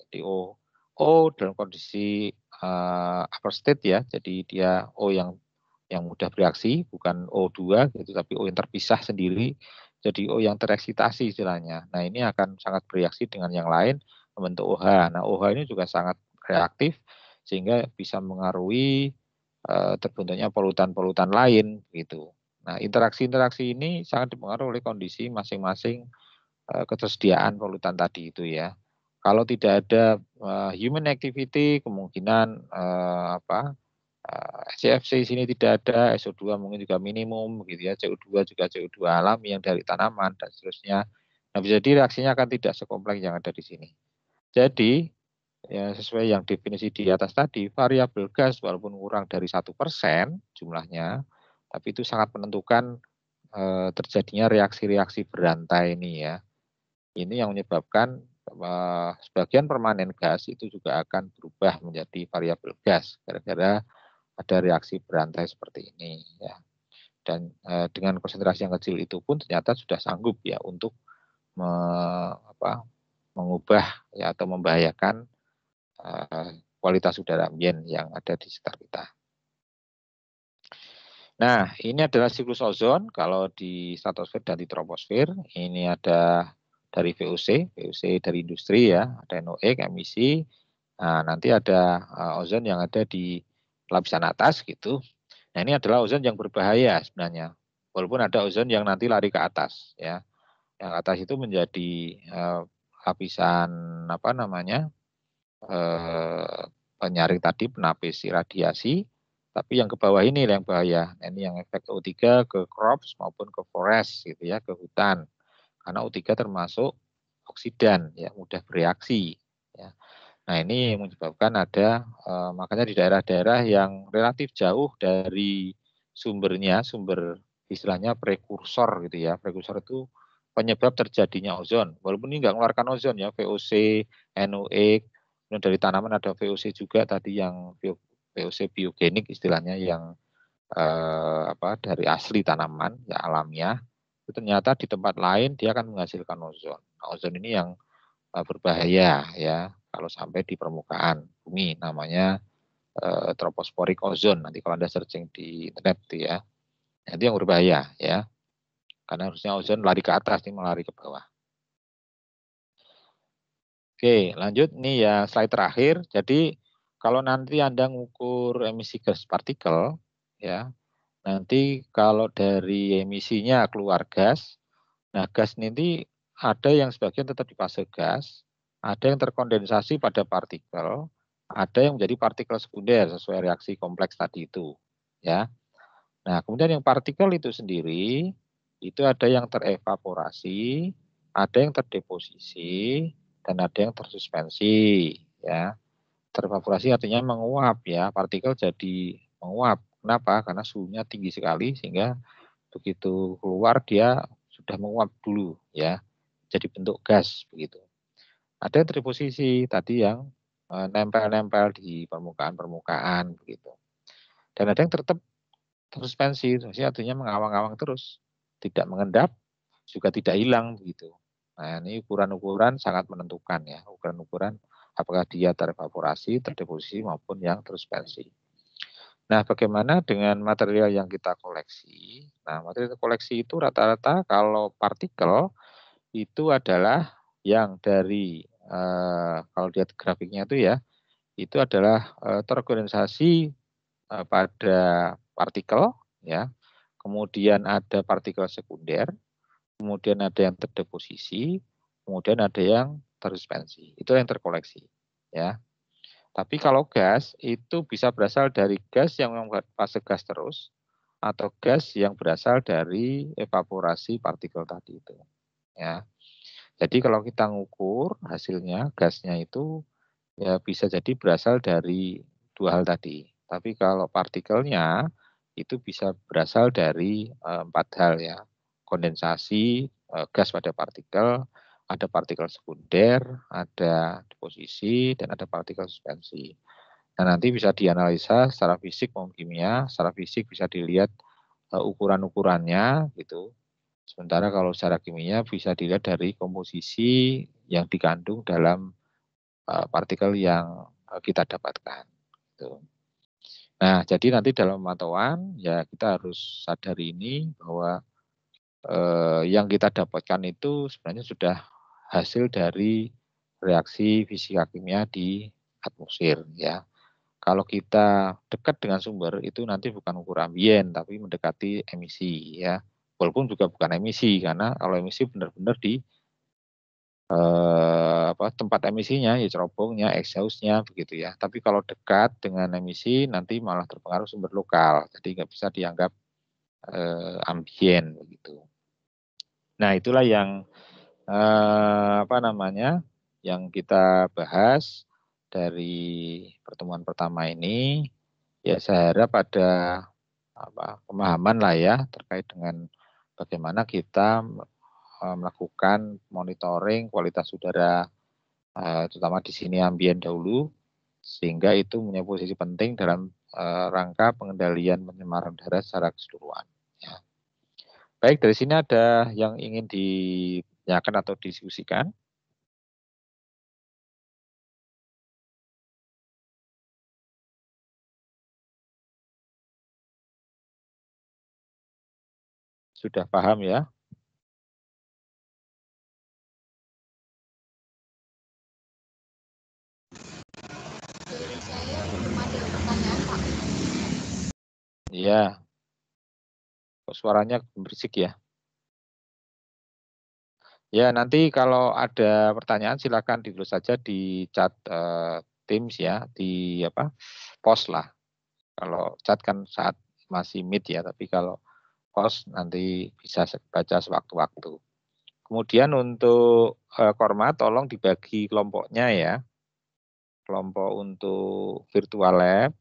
Speaker 1: Jadi O dalam kondisi upper state ya. Jadi dia O yang mudah bereaksi, bukan O2 gitu, tapi O yang terpisah sendiri. Jadi O yang tereksitasi istilahnya. Nah, ini akan sangat bereaksi dengan yang lain membentuk OH. Nah, OH ini juga sangat reaktif sehingga bisa mengaruhi terbentuknya polutan-polutan lain gitu. Nah, interaksi-interaksi ini sangat dipengaruhi oleh kondisi masing-masing ketersediaan polutan tadi itu ya. Kalau tidak ada human activity, kemungkinan CFC sini tidak ada, SO2 mungkin juga minimum gitu ya, CO2 juga CO2 alami yang dari tanaman dan seterusnya. Nah, bisa jadi reaksinya akan tidak sekompleks yang ada di sini. Jadi ya sesuai yang definisi di atas tadi, variabel gas walaupun kurang dari 1% jumlahnya, tapi itu sangat menentukan terjadinya reaksi-reaksi berantai ini ya. Ini yang menyebabkan sebagian permanen gas itu juga akan berubah menjadi variabel gas gara-gara ada reaksi berantai seperti ini ya. Dan dengan konsentrasi yang kecil itu pun ternyata sudah sanggup ya untuk mengubah ya atau membahayakan kualitas udara ambien yang ada di sekitar kita. Nah, ini adalah siklus ozon kalau di stratosfer dan di troposfer. Ini ada dari VOC dari industri ya, ada NOx emisi. Nah, nanti ada ozon yang ada di lapisan atas gitu. Nah, ini adalah ozon yang berbahaya sebenarnya. Walaupun ada ozon yang nanti lari ke atas ya. Yang atas itu menjadi lapisan penyaring tadi, penapis radiasi, tapi yang ke bawah ini yang bahaya. Nah, ini yang efek O3 ke crops maupun ke forest gitu ya, ke hutan. Karena O3 termasuk oksidan ya, mudah bereaksi ya. Nah, ini menyebabkan ada makanya di daerah-daerah yang relatif jauh dari sumbernya, sumber istilahnya prekursor gitu ya. Prekursor itu penyebab terjadinya ozon. Walaupun ini nggak mengeluarkan ozon ya, VOC, NOx, dari tanaman ada VOC juga tadi yang VOC biogenik istilahnya yang dari asli tanaman ya alamiah, itu ternyata di tempat lain dia akan menghasilkan ozon. Nah, ozon ini yang berbahaya ya kalau sampai di permukaan bumi, namanya tropospheric ozone. Nanti kalau Anda searching di internet ya, itu yang berbahaya ya, karena harusnya ozon lari ke atas, ini melari ke bawah. Oke, lanjut nih ya slide terakhir. Jadi kalau nanti Anda mengukur emisi gas partikel ya, nanti kalau dari emisinya keluar gas, nah gas ini ada yang sebagian tetap di fase gas, ada yang terkondensasi pada partikel, ada yang menjadi partikel sekunder sesuai reaksi kompleks tadi itu ya. Nah, kemudian yang partikel itu sendiri itu ada yang terevaporasi, ada yang terdeposisi, dan ada yang tersuspensi ya. Terevaporasi artinya menguap ya, partikel jadi menguap. Kenapa? Karena suhunya tinggi sekali sehingga begitu keluar dia sudah menguap dulu ya, jadi bentuk gas begitu. Ada yang terdeposisi tadi yang nempel-nempel di permukaan begitu. Dan ada yang tetap tersuspensi, artinya mengawang-awang terus, tidak mengendap, juga tidak hilang begitu. Nah, ini ukuran-ukuran sangat menentukan ya, ukuran-ukuran apakah dia terevaporasi, terdeposisi maupun yang tersuspensi. Nah, bagaimana dengan material yang kita koleksi? Nah, material koleksi itu rata-rata kalau partikel itu adalah yang dari kalau lihat grafiknya itu adalah terkondensasi pada partikel ya. Kemudian ada partikel sekunder, kemudian ada yang terdeposisi, kemudian ada yang tersuspensi. Itu yang terkoleksi ya. Tapi kalau gas itu bisa berasal dari gas yang membuat fase gas terus atau gas yang berasal dari evaporasi partikel tadi itu. Ya. Jadi kalau kita ngukur hasilnya gasnya itu ya bisa jadi berasal dari dua hal tadi. Tapi kalau partikelnya itu bisa berasal dari 4 hal ya. Kondensasi gas pada partikel, ada partikel sekunder, ada deposisi, dan ada partikel suspensi. Nah, nanti bisa dianalisa secara fisik maupun kimia. Secara fisik bisa dilihat ukuran-ukurannya gitu. Sementara kalau secara kimia bisa dilihat dari komposisi yang dikandung dalam partikel yang kita dapatkan. Gitu. Nah, jadi nanti dalam pemantauan ya kita harus sadari ini bahwa yang kita dapatkan itu sebenarnya sudah hasil dari reaksi fisika kimia di atmosfer ya. Kalau kita dekat dengan sumber itu nanti bukan ukur ambien tapi mendekati emisi ya. Walaupun juga bukan emisi karena kalau emisi benar-benar di tempat emisinya ya cerobongnya, exhaustnya begitu ya. Tapi kalau dekat dengan emisi nanti malah terpengaruh sumber lokal. Jadi nggak bisa dianggap ambien begitu. Nah, itulah yang yang kita bahas dari pertemuan pertama ini. Ya saya harap ada pemahaman lah ya terkait dengan bagaimana kita melakukan monitoring kualitas udara terutama di sini ambien dahulu sehingga itu punya posisi penting dalam rangka pengendalian pencemaran udara secara keseluruhan. Ya. Baik, dari sini ada yang ingin ditanyakan atau diskusikan? Sudah paham ya?
Speaker 2: Dari saya belum ada pertanyaan, Pak.
Speaker 1: Iya. Suaranya berisik ya. Ya, nanti kalau ada pertanyaan silakan ditulis saja di chat Teams ya, di post lah. Kalau chat kan saat masih meet ya, tapi kalau post nanti bisa baca sewaktu-waktu. Kemudian untuk Korma tolong dibagi kelompoknya ya. Kelompok untuk virtual lab.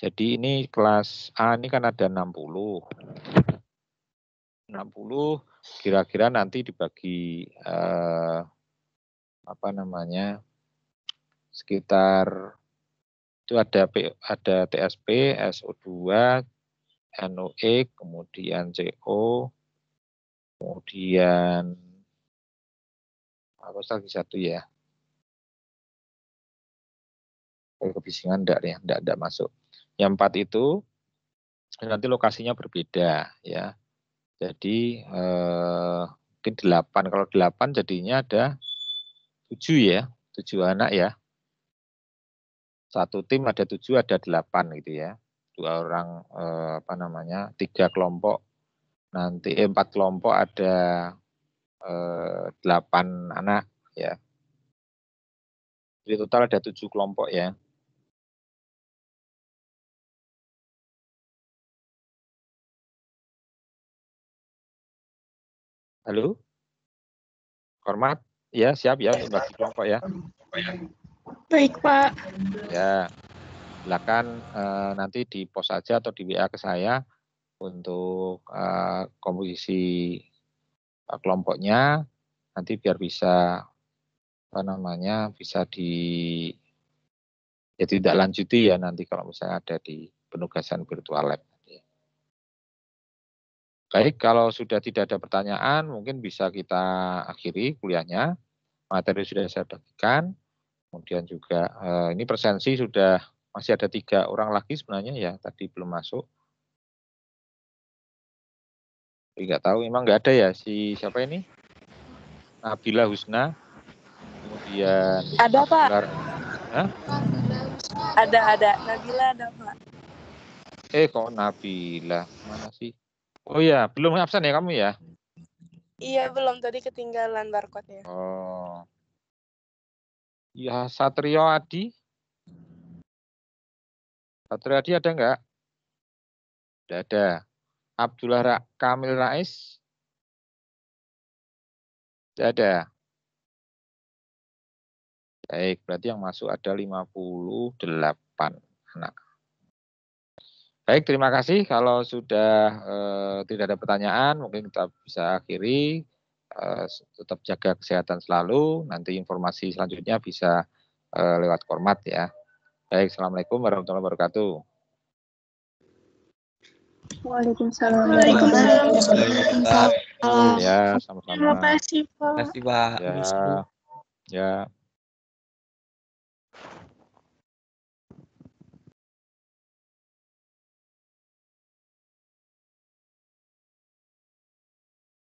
Speaker 1: Jadi ini kelas A ini kan ada 60. 60 kira-kira nanti dibagi sekitar itu ada TSP, SO2, NOx, kemudian CO, kemudian apa lagi satu ya? Kebisingan enggak masuk. Yang 4 itu nanti lokasinya berbeda ya. Jadi mungkin 8. Kalau 8 jadinya ada 7 ya, 7 anak ya. Satu tim ada 7, ada 8 gitu ya. 2 orang 3 kelompok. Nanti 4 kelompok ada 8 anak ya. Jadi total ada 7 kelompok ya. Halo? Hormat? Ya, siap ya untuk bagi kelompok ya.
Speaker 7: Baik, Pak.
Speaker 1: Ya, silakan nanti di post aja atau di WA ke saya untuk komposisi kelompoknya, nanti biar bisa bisa tidak lanjuti ya nanti kalau misalnya ada di penugasan virtual lab. Baik, kalau sudah tidak ada pertanyaan, mungkin bisa kita akhiri kuliahnya. Materi sudah saya bagikan. Kemudian juga ini presensi sudah masih ada 3 orang lagi sebenarnya ya, tadi belum masuk. Tapi nggak tahu, memang nggak ada ya si siapa ini? Nabila Husna. Kemudian
Speaker 10: ada Pak.
Speaker 1: Hah?
Speaker 10: Ada. Nabila ada Pak.
Speaker 1: Kok Nabila? Mana sih? Oh ya, belum absen ya kamu ya?
Speaker 10: Iya, belum. Tadi ketinggalan barcode-nya.
Speaker 1: Oh. Ya, Satrio Adi. Satrio Adi ada enggak? Tidak ada. Abdullah Kamil Rais. Tidak ada. Baik, berarti yang masuk ada 58 anak. Baik, terima kasih. Kalau sudah tidak ada pertanyaan, mungkin kita bisa akhiri. Tetap jaga kesehatan selalu. Nanti informasi selanjutnya bisa lewat format ya. Baik, assalamualaikum warahmatullahi wabarakatuh.
Speaker 7: Waalaikumsalam.
Speaker 1: Ya, sama-sama.
Speaker 7: Terima kasih, Pak.
Speaker 5: Terima kasih, Pak.
Speaker 1: Ya.